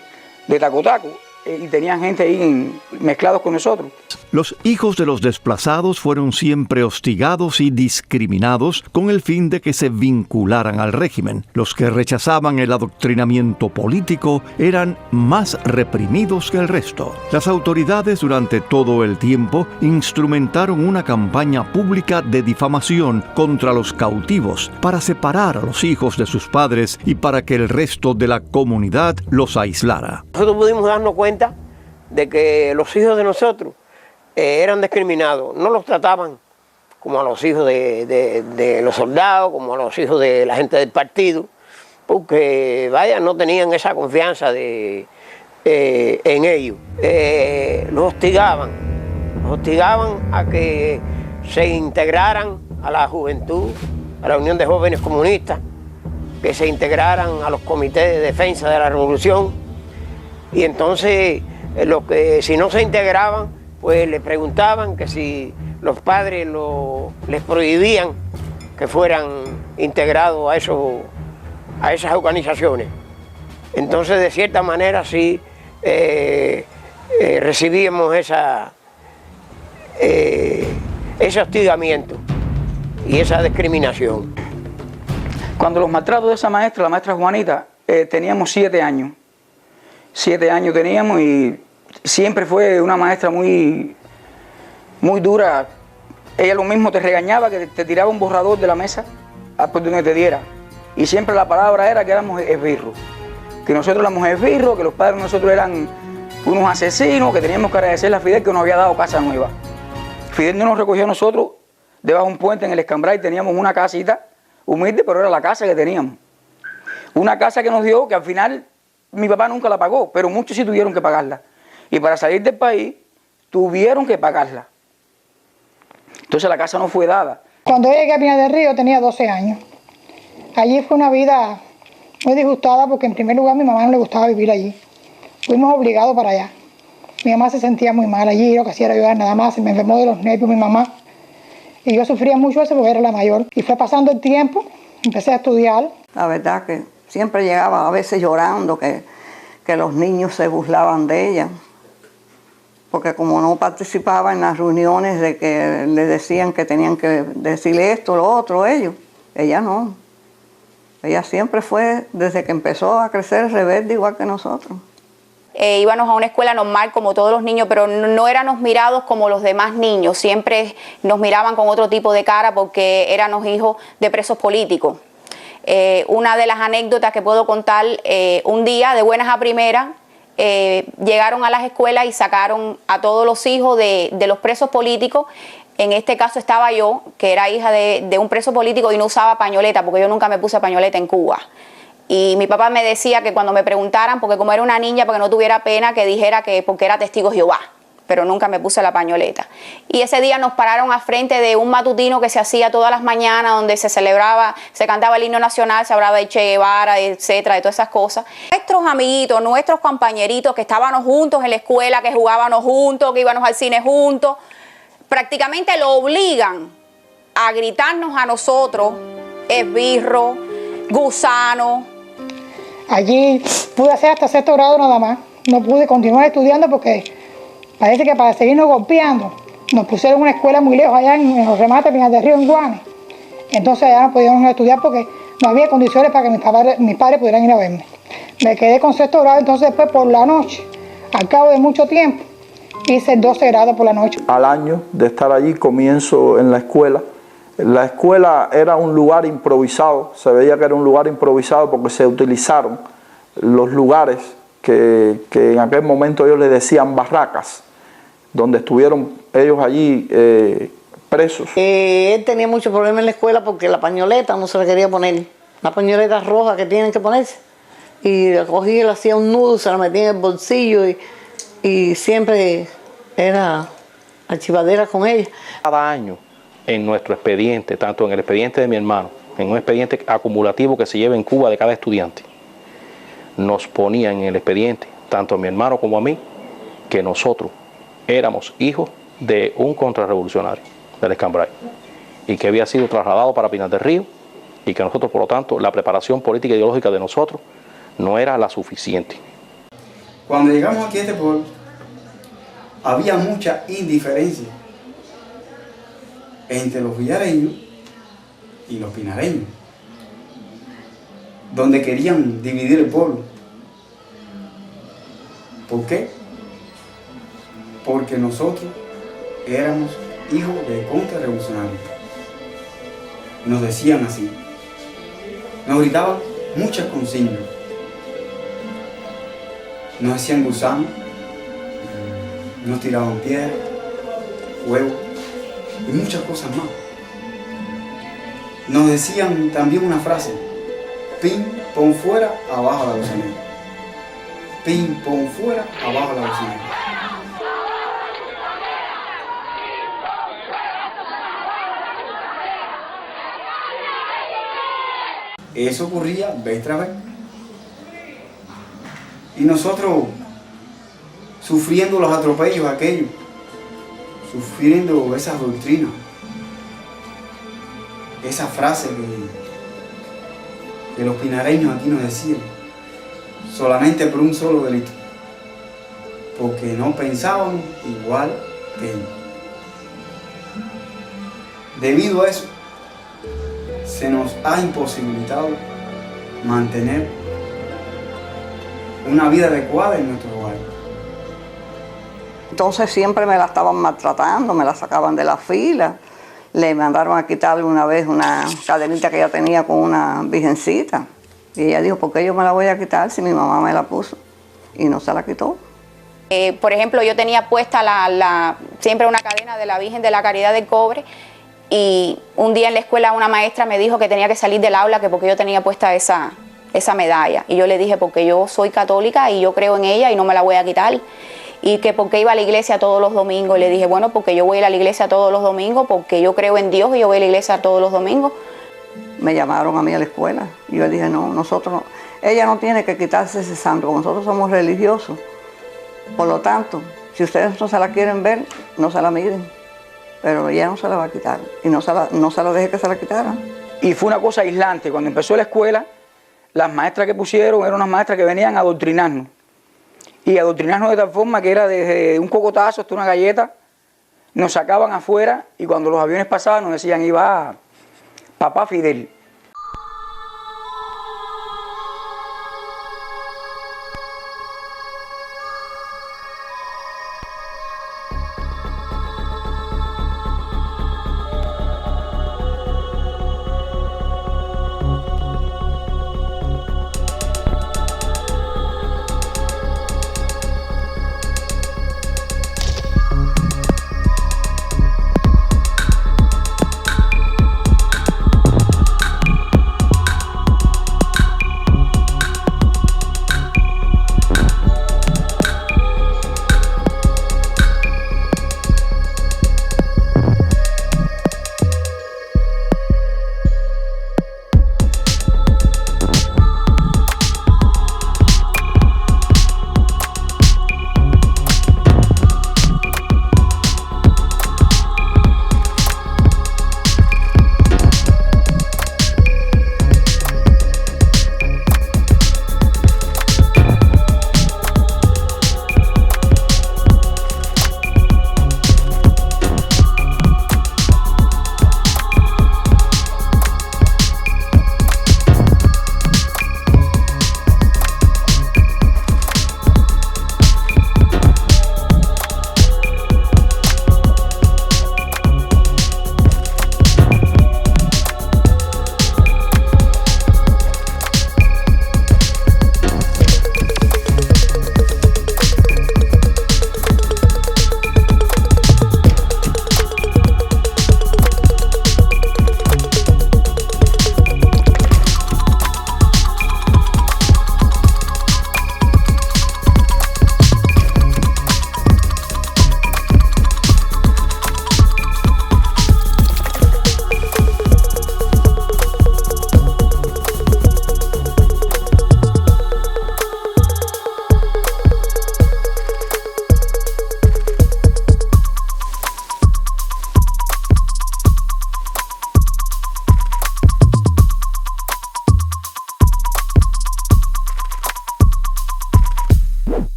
de Tacotaco, y tenían gente ahí mezclados con nosotros. Los hijos de los desplazados fueron siempre hostigados y discriminados con el fin de que se vincularan al régimen. Los que rechazaban el adoctrinamiento político eran más reprimidos que el resto. Las autoridades durante todo el tiempo instrumentaron una campaña pública de difamación contra los cautivos para separar a los hijos de sus padres y para que el resto de la comunidad los aislara. Nosotros pudimos darnos cuenta de que los hijos de nosotros eran discriminados, no los trataban como a los hijos de los soldados, como a los hijos de la gente del partido, porque vaya, no tenían esa confianza en ellos. Los hostigaban a que se integraran a la juventud, a la Unión de Jóvenes Comunistas, que se integraran a los comités de defensa de la revolución, y entonces si no se integraban, pues le preguntaban que si los padres les prohibían que fueran integrados a esas organizaciones. Entonces, de cierta manera, sí recibíamos ese hostigamiento y esa discriminación. Cuando los maltratos de esa maestra, la maestra Juanita, teníamos 7 años. 7 años teníamos y siempre fue una maestra muy dura. Ella lo mismo te regañaba, que te tiraba un borrador de la mesa por donde te diera. Y siempre la palabra era que éramos esbirros. Que nosotros éramos esbirros, que los padres de nosotros eran unos asesinos, que teníamos que agradecerle a Fidel que nos había dado casa nueva. Fidel no nos recogió a nosotros debajo de un puente en el Escambray. Teníamos una casita humilde, pero era la casa que teníamos. Una casa que nos dio, que al final mi papá nunca la pagó, pero muchos sí tuvieron que pagarla. Y para salir del país, tuvieron que pagarla. Entonces la casa no fue dada. Cuando llegué a Pinar del Río tenía 12 años. Allí fue una vida muy disgustada porque en primer lugar a mi mamá no le gustaba vivir allí. Fuimos obligados para allá. Mi mamá se sentía muy mal allí, lo que hacía era llorar nada más. Se me enfermó de los nervios mi mamá. Y yo sufría mucho eso porque era la mayor. Y fue pasando el tiempo, empecé a estudiar. La verdad que siempre llegaba a veces llorando que los niños se burlaban de ella. Porque como no participaba en las reuniones de que le decían que tenían que decirle esto, lo otro, ella no. Ella siempre fue, desde que empezó a crecer, rebelde igual que nosotros. íbamos a una escuela normal como todos los niños, pero no éramos mirados como los demás niños. Siempre nos miraban con otro tipo de cara porque éramos hijos de presos políticos. Una de las anécdotas que puedo contar, un día de buenas a primeras, llegaron a las escuelas y sacaron a todos los hijos de los presos políticos. En este caso estaba yo, que era hija de un preso político y no usaba pañoleta, porque yo nunca me puse pañoleta en Cuba. Y mi papá me decía que cuando me preguntaran, porque como era una niña, porque no tuviera pena, que dijera que porque era testigo de Jehová, pero nunca me puse la pañoleta. Y ese día nos pararon al frente de un matutino que se hacía todas las mañanas, donde se celebraba, se cantaba el himno nacional, se hablaba de Che Guevara, etcétera, de todas esas cosas. Nuestros amiguitos, nuestros compañeritos que estábamos juntos en la escuela, que jugábamos juntos, que íbamos al cine juntos, prácticamente lo obligan a gritarnos a nosotros, esbirro, gusano. Allí pude hacer hasta 6º grado nada más. No pude continuar estudiando porque parece que para seguirnos golpeando nos pusieron en una escuela muy lejos allá en los remates Pinar del Río, en Guane. Entonces allá no podíamos estudiar porque no había condiciones para que mis padres pudieran ir a verme. Me quedé con 6º grado, entonces después por la noche, al cabo de mucho tiempo, hice 12 grados por la noche. Al año de estar allí comienzo en la escuela. La escuela era un lugar improvisado, se veía que era un lugar improvisado porque se utilizaron los lugares que en aquel momento ellos le decían barracas, donde estuvieron ellos allí presos. Él tenía muchos problemas en la escuela porque la pañoleta no se la quería poner, la pañoleta roja que tienen que ponerse. Y la cogía, le hacía un nudo, se la metía en el bolsillo y siempre era archivadera con ella. Cada año en nuestro expediente, tanto en el expediente de mi hermano, en un expediente acumulativo que se lleva en Cuba de cada estudiante, nos ponían en el expediente, tanto a mi hermano como a mí, que nosotros éramos hijos de un contrarrevolucionario del Escambray y que había sido trasladado para Pinar del Río y que nosotros, por lo tanto, la preparación política e ideológica de nosotros no era la suficiente. Cuando llegamos aquí a este pueblo, había mucha indiferencia entre los villareños y los pinareños, donde querían dividir el pueblo. ¿Por qué? Porque nosotros éramos hijos de contrarrevolucionarios. Nos decían así. Nos gritaban muchas consignas. Nos hacían gusanos, nos tiraban piedras, huevos y muchas cosas más. Nos decían también una frase: pin, pon fuera, abajo la gusanera. Pin, pon fuera, abajo la gusanera. Eso ocurría vez tras vez. Y nosotros sufriendo los atropellos aquellos, sufriendo esas doctrinas, esa frase que los pinareños aquí nos decían, solamente por un solo delito, porque no pensaban igual que ellos. Debido a eso, se nos ha imposibilitado mantener una vida adecuada en nuestro hogar. Entonces siempre me la estaban maltratando, me la sacaban de la fila. Le mandaron a quitarle una vez una cadenita que ella tenía con una virgencita. Y ella dijo, ¿por qué yo me la voy a quitar si mi mamá me la puso? Y no se la quitó. Por ejemplo, yo tenía puesta siempre una cadena de la Virgen de la Caridad del Cobre, y un día en la escuela una maestra me dijo que tenía que salir del aula que porque yo tenía puesta esa medalla. Y yo le dije, porque yo soy católica y yo creo en ella y no me la voy a quitar. Y que porque iba a la iglesia todos los domingos. Y le dije, bueno, porque yo voy a ir a la iglesia todos los domingos, porque yo creo en Dios y yo voy a la iglesia todos los domingos. Me llamaron a mí a la escuela y yo dije, no, nosotros no. Ella no tiene que quitarse ese santo, nosotros somos religiosos. Por lo tanto, si ustedes no se la quieren ver, no se la miren. Pero ella no se la va a quitar y no se la deje que se la quitaran. Y fue una cosa aislante. Cuando empezó la escuela, las maestras que pusieron eran unas maestras que venían a adoctrinarnos. Y adoctrinarnos de tal forma que era desde un cocotazo hasta una galleta, nos sacaban afuera y cuando los aviones pasaban nos decían, iba papá Fidel.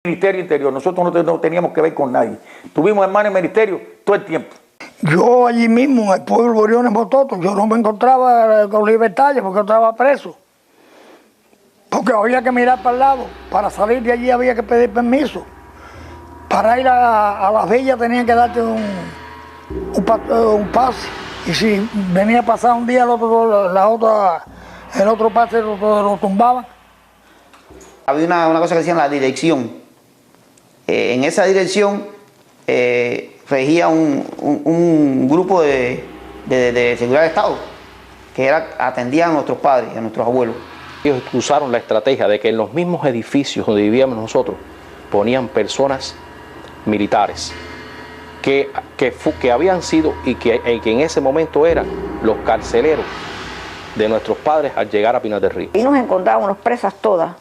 Ministerio Interior, nosotros no teníamos que ver con nadie. Tuvimos hermanos en el ministerio todo el tiempo. Yo allí mismo, en el pueblo de Briones Bototo, yo no me encontraba con libertades porque yo estaba preso. Porque había que mirar para el lado. Para salir de allí había que pedir permiso. Para ir a Las Villas tenían que darte un pase. Y si venía a pasar un día, el otro pase lo tumbaban. Había una cosa que decían la dirección. En esa dirección regía un grupo de seguridad de Estado que atendían a nuestros padres y a nuestros abuelos. Ellos usaron la estrategia de que en los mismos edificios donde vivíamos nosotros ponían personas militares que habían sido y que en ese momento eran los carceleros de nuestros padres al llegar a Pinar del Río. Y nos encontrábamos presas todas.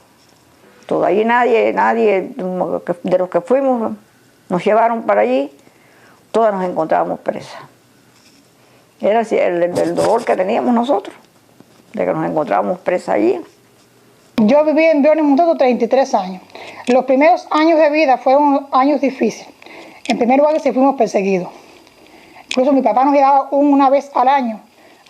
Ahí nadie de los que fuimos nos llevaron para allí, todas nos encontrábamos presas. Era el dolor que teníamos nosotros, de que nos encontrábamos presas allí. Yo viví en Briones Bototo 33 años. Los primeros años de vida fueron años difíciles. En primer lugar, que sí fuimos perseguidos. Incluso mi papá nos llevaba una vez al año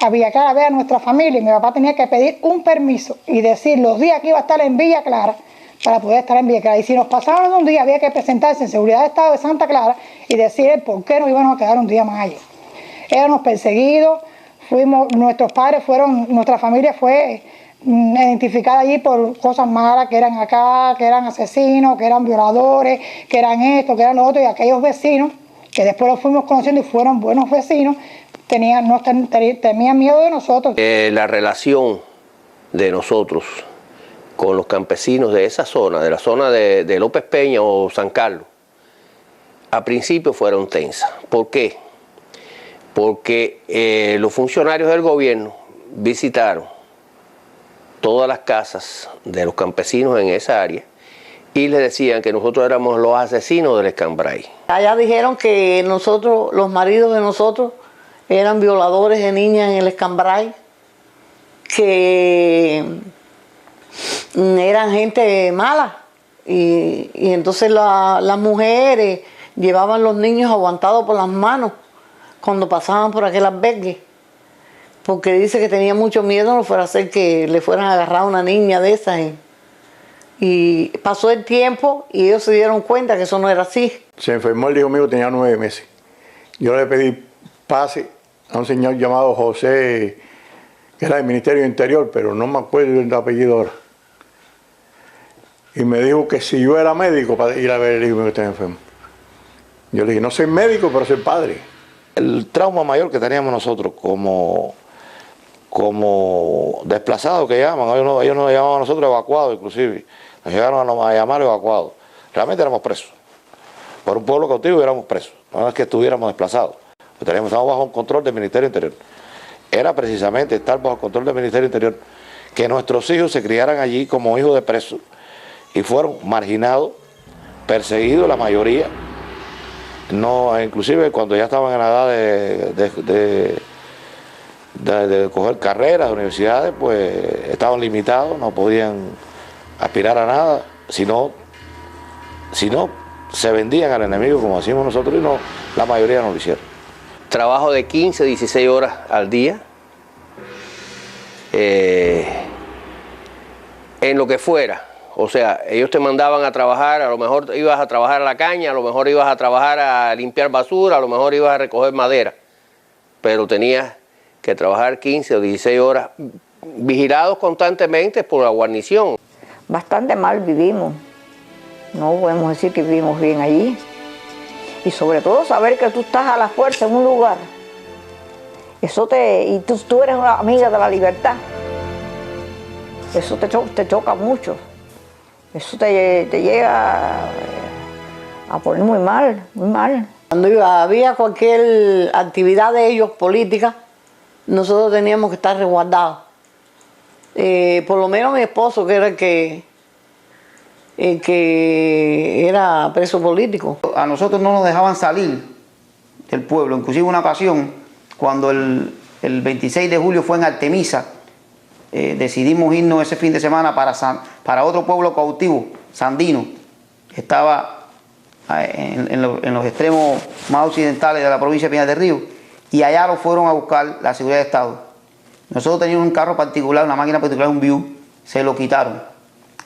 a Villa Clara a ver a nuestra familia. Y mi papá tenía que pedir un permiso y decir los días que iba a estar en Villa Clara para poder estar en Villa Clara. Y si nos pasaban un día, había que presentarse en Seguridad de Estado de Santa Clara y decir por qué nos íbamos a quedar un día más allí. Éramos perseguidos, nuestros padres nuestra familia fue identificada allí por cosas malas, que eran acá, que eran asesinos, que eran violadores, que eran esto, que eran lo otro, y aquellos vecinos, que después los fuimos conociendo y fueron buenos vecinos, tenían miedo de nosotros. La relación de nosotros con los campesinos de esa zona, de la zona de López Peña o San Carlos, a principio fueron tensas. ¿Por qué? Porque los funcionarios del gobierno visitaron todas las casas de los campesinos en esa área y les decían que nosotros éramos los asesinos del Escambray. Allá dijeron que nosotros, los maridos de nosotros, eran violadores de niñas en el Escambray, que eran gente mala y entonces las mujeres llevaban los niños aguantados por las manos cuando pasaban por aquel albergue, porque dice que tenía mucho miedo no fuera a hacer que le fueran a agarrar a una niña de esas. Y pasó el tiempo y ellos se dieron cuenta que eso no era así. Se enfermó el hijo mío, tenía 9 meses. Yo le pedí pase a un señor llamado José, que era del Ministerio del Interior, pero no me acuerdo del apellido ahora. Y me dijo que si yo era médico para ir a ver el hijo mío que estaba enfermo. Yo le dije, no soy médico, pero soy padre. El trauma mayor que teníamos nosotros como desplazados que llaman, ellos nos llamaban a nosotros evacuados inclusive, nos llegaron a llamar evacuados. Realmente éramos presos. Por un pueblo cautivo éramos presos, no es que estuviéramos desplazados. Estábamos bajo un control del Ministerio Interior. Era precisamente estar bajo el control del Ministerio Interior que nuestros hijos se criaran allí como hijos de presos y fueron marginados, perseguidos la mayoría. No, inclusive cuando ya estaban en la edad de coger carreras de universidades, pues estaban limitados, no podían aspirar a nada, si no se vendían al enemigo como decimos nosotros, y no, la mayoría no lo hicieron. Trabajo de 15, 16 horas al día, en lo que fuera. O sea, ellos te mandaban a trabajar, a lo mejor ibas a trabajar a la caña, a lo mejor ibas a trabajar a limpiar basura, a lo mejor ibas a recoger madera, pero tenías que trabajar 15 o 16 horas vigilados constantemente por la guarnición. Bastante mal vivimos, no podemos decir que vivimos bien allí. Y sobre todo saber que tú estás a la fuerza en un lugar, y tú eres una amiga de la libertad, eso te choca mucho. Eso te llega a poner muy mal, muy mal. Cuando había cualquier actividad de ellos política, nosotros teníamos que estar resguardados. Por lo menos mi esposo, que era el que era preso político. A nosotros no nos dejaban salir del pueblo. Inclusive una ocasión, cuando el 26 de julio fue en Artemisa, decidimos irnos ese fin de semana para otro pueblo cautivo, Sandino, que estaba en los extremos más occidentales de la provincia de Pinar del Río, y allá lo fueron a buscar la seguridad de Estado. Nosotros teníamos un carro particular, una máquina particular, un View, se lo quitaron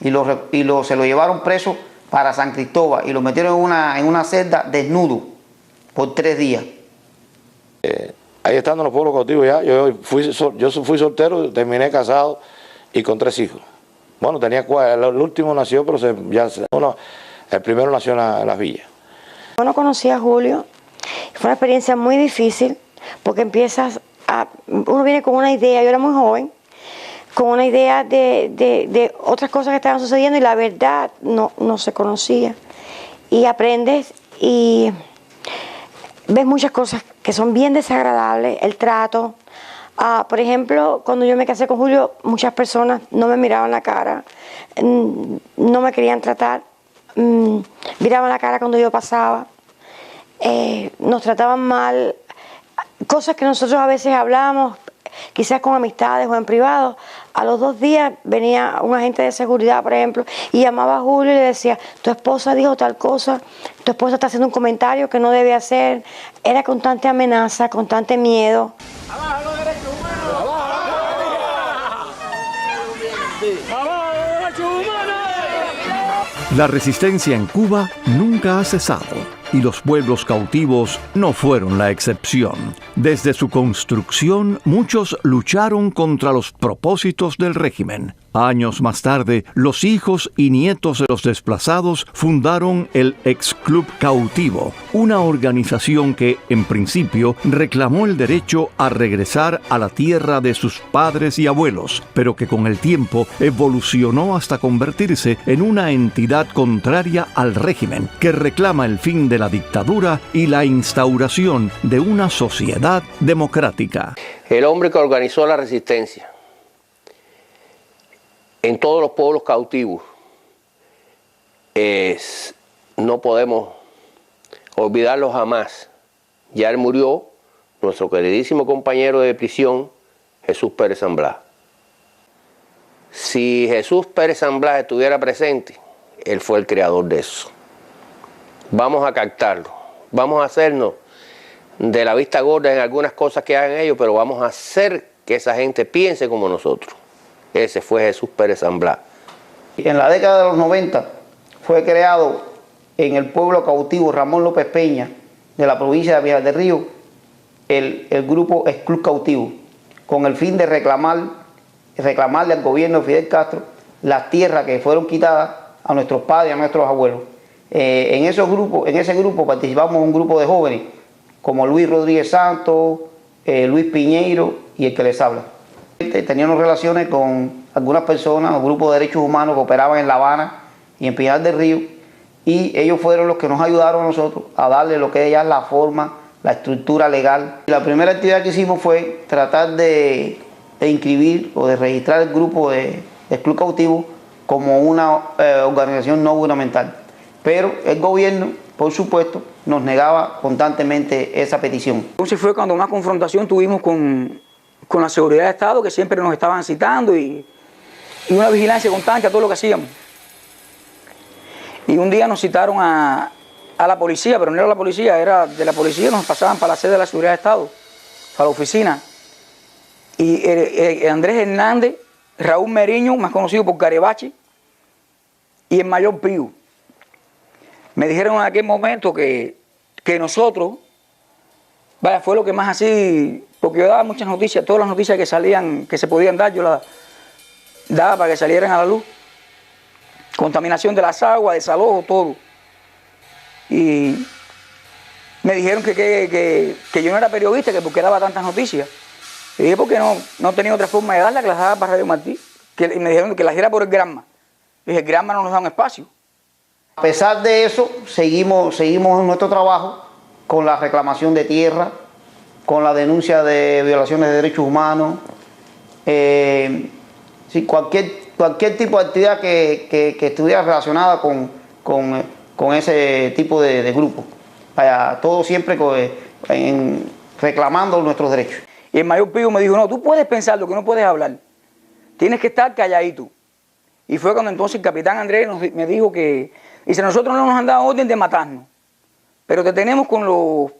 y se lo llevaron preso para San Cristóbal y lo metieron en una celda desnudo por 3 días. Ahí estando en los pueblos cautivos ya, yo fui soltero, terminé casado y con 3 hijos. Bueno, tenía 4, el último nació, pero el primero nació en las villas. Yo no conocí a Julio, fue una experiencia muy difícil porque uno viene con una idea, yo era muy joven, con una idea de otras cosas que estaban sucediendo y la verdad no se conocía. Y aprendes y ves muchas cosas que son bien desagradables, el trato. Por ejemplo, cuando yo me casé con Julio, muchas personas no me miraban la cara, no me querían tratar, miraban la cara cuando yo pasaba, nos trataban mal, cosas que nosotros a veces hablábamos, quizás con amistades o en privado. A los 2 días venía un agente de seguridad, por ejemplo, y llamaba a Julio y le decía, tu esposa dijo tal cosa, tu esposa está haciendo un comentario que no debe hacer. Era constante amenaza, constante miedo. La resistencia en Cuba nunca ha cesado y los pueblos cautivos no fueron la excepción. Desde su construcción, muchos lucharon contra los propósitos del régimen. Años más tarde, los hijos y nietos de los desplazados fundaron el Ex-Club Cautivo, una organización que, en principio, reclamó el derecho a regresar a la tierra de sus padres y abuelos, pero que con el tiempo evolucionó hasta convertirse en una entidad contraria al régimen, que reclama el fin de la dictadura y la instauración de una sociedad democrática. El hombre que organizó la resistencia en todos los pueblos cautivos, no podemos olvidarlo jamás. Ya él murió, nuestro queridísimo compañero de prisión, Jesús Pérez San Blas. Si Jesús Pérez San Blas estuviera presente, él fue el creador de eso. Vamos a captarlo, vamos a hacernos de la vista gorda en algunas cosas que hagan ellos, pero vamos a hacer que esa gente piense como nosotros. Ese fue Jesús Pérez San Blas. En la década de los 90 fue creado en el pueblo cautivo Ramón López Peña de la provincia de Pinar del Río el grupo Ex-Club Cautivo, con el fin de reclamarle al gobierno de Fidel Castro las tierras que fueron quitadas a nuestros padres y a nuestros abuelos. En ese grupo participamos un grupo de jóvenes como Luis Rodríguez Santos, Luis Piñeiro y el que les habla. Teníamos relaciones con algunas personas o grupos de derechos humanos que operaban en La Habana y en Pinar del Río, y ellos fueron los que nos ayudaron a nosotros a darle lo que es ya la forma, la estructura legal. La primera actividad que hicimos fue tratar de inscribir o de registrar el grupo de Club Cautivo como una organización no gubernamental, pero el gobierno, por supuesto, nos negaba constantemente esa petición. Entonces fue cuando más confrontación tuvimos con la seguridad de Estado, que siempre nos estaban citando y una vigilancia constante a todo lo que hacíamos. Y un día nos citaron a la policía, pero no era la policía, era de la policía, nos pasaban para la sede de la seguridad de Estado, para la oficina. Y Andrés Hernández, Raúl Meriño, más conocido por Garebachi, y el mayor Pío. Me dijeron en aquel momento que nosotros, vaya, fue lo que más así, porque yo daba muchas noticias, todas las noticias que salían, que se podían dar, yo las daba para que salieran a la luz. Contaminación de las aguas, desalojo, todo. Y me dijeron que yo no era periodista, que porque daba tantas noticias. Y dije, porque no tenía otra forma de darla, que las daba para Radio Martí. Y me dijeron que las diera por el Granma. Y dije, el Granma no nos da un espacio. A pesar de eso, seguimos en nuestro trabajo con la reclamación de tierra, con la denuncia de violaciones de derechos humanos, sí, cualquier tipo de actividad que estuviera relacionada con ese tipo de grupo. Todo siempre reclamando nuestros derechos. Y el mayor Pío me dijo, no, tú puedes pensar lo que no puedes hablar. Tienes que estar calladito. Y fue cuando entonces el capitán Andrés me dijo que, dice, nosotros no nos han dado orden de matarnos, pero te tenemos con los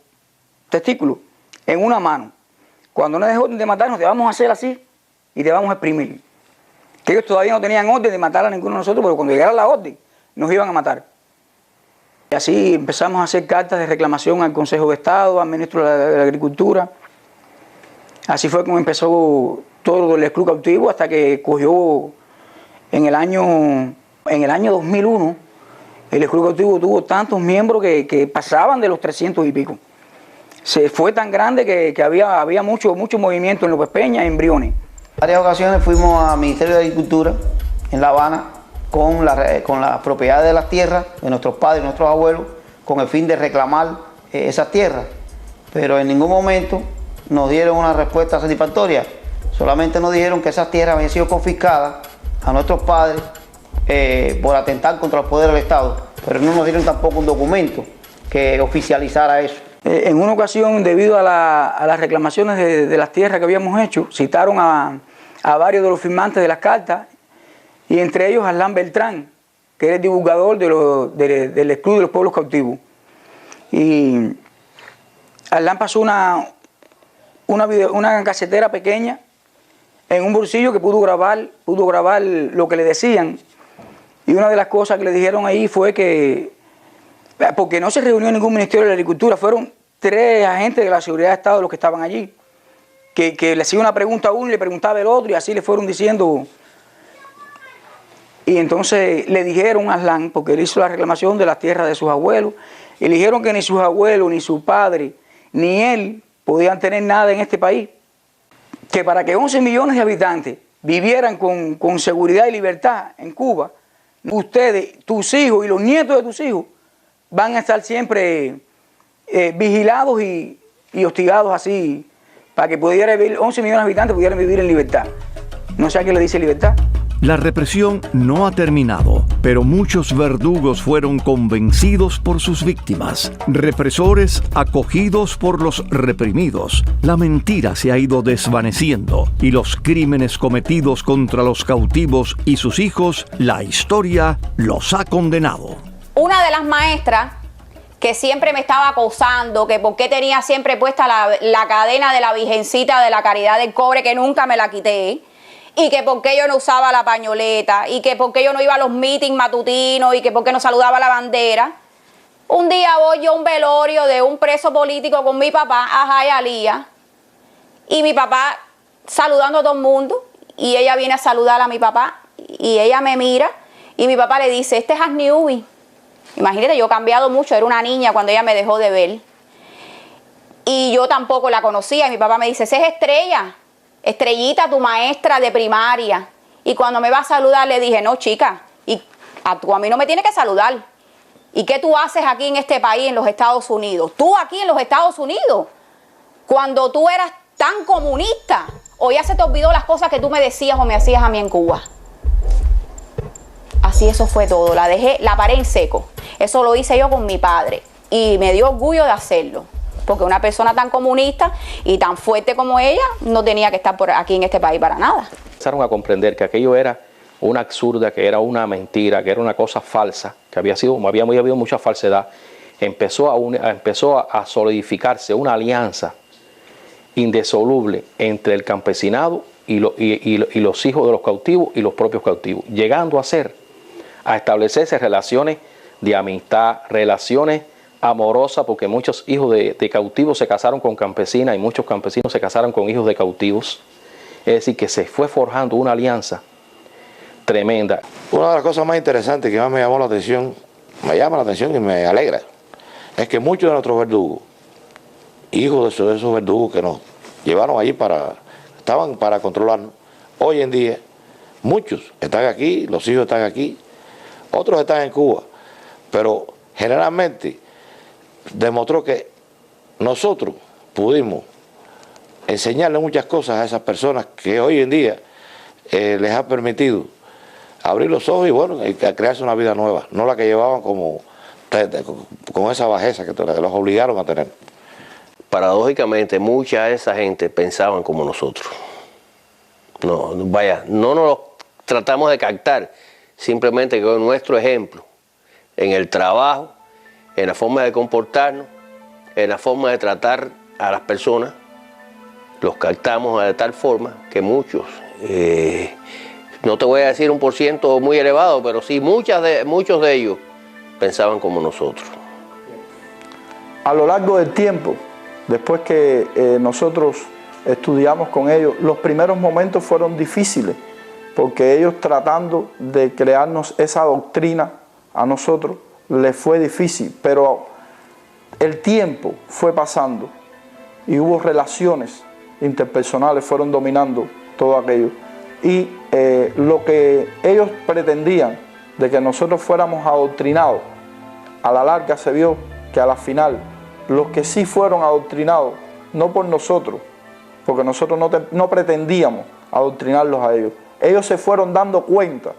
testículos en una mano. Cuando no des orden de matarnos, te vamos a hacer así y te vamos a exprimir. Que ellos todavía no tenían orden de matar a ninguno de nosotros, pero cuando llegara la orden, nos iban a matar. Y así empezamos a hacer cartas de reclamación al Consejo de Estado, al Ministro de la Agricultura. Así fue como empezó todo el club cautivo hasta que cogió en el año 2001, el club cautivo tuvo tantos miembros que pasaban de los 300 y pico. Se fue tan grande que había mucho movimiento en López Peña y en Briones. En varias ocasiones fuimos al Ministerio de Agricultura en La Habana con las propiedades de las tierras de nuestros padres y nuestros abuelos con el fin de reclamar esas tierras. Pero en ningún momento nos dieron una respuesta satisfactoria. Solamente nos dijeron que esas tierras habían sido confiscadas a nuestros padres por atentar contra los poderes del Estado, pero no nos dieron tampoco un documento que oficializara eso. En una ocasión, debido a las reclamaciones de las tierras que habíamos hecho, citaron a varios de los firmantes de las cartas, y entre ellos a Arlán Beltrán, que era el divulgador del Club de los Pueblos Cautivos. Y Arlán pasó una casetera pequeña en un bolsillo que pudo grabar lo que le decían. Y una de las cosas que le dijeron ahí fue que, porque no se reunió ningún Ministerio de la Agricultura, fueron 3 agentes de la Seguridad de Estado los que estaban allí, que le hacía una pregunta a uno y le preguntaba al otro, y así le fueron diciendo. Y entonces le dijeron a Arlán, porque él hizo la reclamación de las tierras de sus abuelos, y le dijeron que ni sus abuelos, ni su padre, ni él podían tener nada en este país, que para que 11 millones de habitantes vivieran con seguridad y libertad en Cuba, ustedes, tus hijos y los nietos de tus hijos van a estar siempre vigilados y hostigados así, para que 11 millones de habitantes pudieran vivir en libertad. No sé a qué le dice libertad. La represión no ha terminado, pero muchos verdugos fueron convencidos por sus víctimas. Represores acogidos por los reprimidos. La mentira se ha ido desvaneciendo y los crímenes cometidos contra los cautivos y sus hijos, la historia los ha condenado. Una de las maestras que siempre me estaba acosando, que por qué tenía siempre puesta la cadena de la Virgencita de la Caridad del Cobre, que nunca me la quité, y que por qué yo no usaba la pañoleta, y que por qué yo no iba a los meetings matutinos, y que por qué no saludaba la bandera. Un día voy yo a un velorio de un preso político con mi papá, a Jayalía, y mi papá saludando a todo el mundo, y ella viene a saludar a mi papá, y ella me mira, y mi papá le dice, este es Asniubi. Imagínate, yo he cambiado mucho, era una niña cuando ella me dejó de ver. Y yo tampoco la conocía, y mi papá me dice, esa es Estrella, Estrellita, tu maestra de primaria. Y cuando me va a saludar le dije, no chica, tú a mí no me tienes que saludar. ¿Y qué tú haces aquí en este país, en los Estados Unidos? Tú aquí en los Estados Unidos, cuando tú eras tan comunista, o ya se te olvidó las cosas que tú me decías o me hacías a mí en Cuba. Así eso fue todo, la paré en seco. Eso lo hice yo con mi padre y me dio orgullo de hacerlo, porque una persona tan comunista y tan fuerte como ella no tenía que estar por aquí en este país para nada. Empezaron a comprender que aquello era una absurda, que era una mentira, que era una cosa falsa, que había habido mucha falsedad. Empezó a solidificarse una alianza indisoluble entre el campesinado y los hijos de los cautivos y los propios cautivos, llegando a establecerse relaciones de amistad, relaciones amorosas, porque muchos hijos de cautivos se casaron con campesinas y muchos campesinos se casaron con hijos de cautivos. Es decir, que se fue forjando una alianza tremenda. Una de las cosas más interesantes que más me llama la atención y me alegra, es que muchos de nuestros verdugos, hijos de esos verdugos que nos llevaron allí estaban para controlarnos, hoy en día muchos están aquí, los hijos están aquí, otros están en Cuba, pero generalmente demostró que nosotros pudimos enseñarle muchas cosas a esas personas que hoy en día les ha permitido abrir los ojos y bueno, a crearse una vida nueva, no la que llevaban con esa bajeza que los obligaron a tener. Paradójicamente, mucha de esa gente pensaban como nosotros. No nos tratamos de captar, simplemente que con nuestro ejemplo, en el trabajo, en la forma de comportarnos, en la forma de tratar a las personas, los captamos de tal forma que muchos, no te voy a decir un % muy elevado, pero sí muchos de ellos pensaban como nosotros. A lo largo del tiempo, después que nosotros estudiamos con ellos, los primeros momentos fueron difíciles, porque ellos tratando de crearnos esa doctrina a nosotros, les fue difícil, pero el tiempo fue pasando y hubo relaciones interpersonales, fueron dominando todo aquello. Y lo que ellos pretendían de que nosotros fuéramos adoctrinados, a la larga se vio que a la final los que sí fueron adoctrinados, no por nosotros, porque nosotros no pretendíamos adoctrinarlos a ellos, ellos se fueron dando cuenta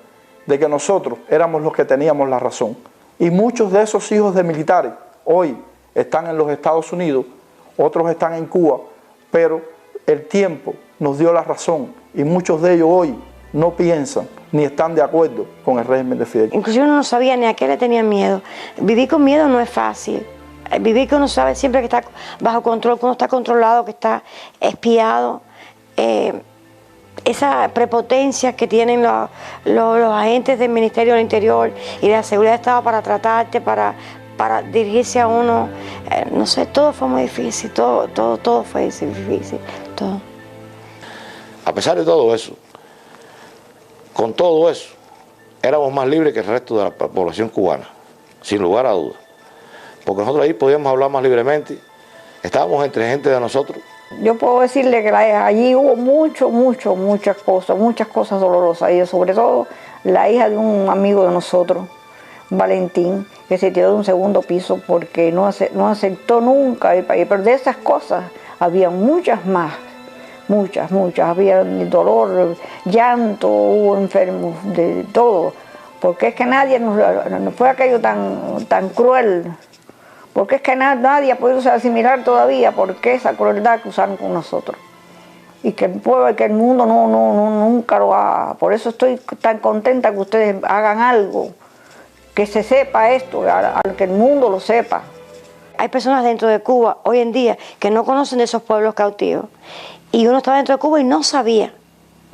de que nosotros éramos los que teníamos la razón. Y muchos de esos hijos de militares hoy están en los Estados Unidos, otros están en Cuba, pero el tiempo nos dio la razón y muchos de ellos hoy no piensan ni están de acuerdo con el régimen de Fidel. Inclusive uno no sabía ni a qué le tenían miedo. Vivir con miedo no es fácil. Vivir que uno sabe siempre que está bajo control, que uno está controlado, que está espiado. Esa prepotencia que tienen los agentes del Ministerio del Interior y de la Seguridad de Estado para tratarte, para dirigirse a uno, no sé, todo fue muy difícil, todo fue difícil, todo. A pesar de todo eso, con todo eso, éramos más libres que el resto de la población cubana, sin lugar a dudas. Porque nosotros ahí podíamos hablar más libremente, estábamos entre gente de nosotros. Yo puedo decirle que allí hubo muchas cosas dolorosas, y sobre todo la hija de un amigo de nosotros, Valentín, que se tiró de un segundo piso porque no aceptó nunca ir para allí. Pero de esas cosas había muchas más, muchas, había dolor, llanto, hubo enfermos, de todo, porque es que nadie nos fue aquello tan cruel. Porque es que nadie ha podido asimilar todavía por qué esa crueldad que usaron con nosotros. Y que el pueblo, que el mundo nunca lo haga. Por eso estoy tan contenta que ustedes hagan algo, que se sepa esto, que el mundo lo sepa. Hay personas dentro de Cuba hoy en día que no conocen de esos pueblos cautivos. Y uno estaba dentro de Cuba y no sabía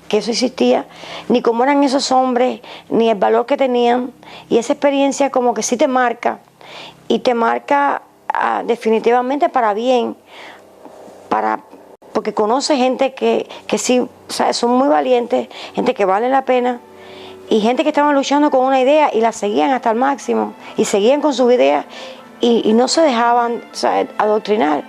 que eso existía, ni cómo eran esos hombres, ni el valor que tenían. Y esa experiencia como que sí te marca. Y te marca definitivamente para bien, porque conoce gente que sí, o sea, son muy valientes, gente que vale la pena, y gente que estaban luchando con una idea y la seguían hasta el máximo, y seguían con sus ideas y no se dejaban, o sea, adoctrinar.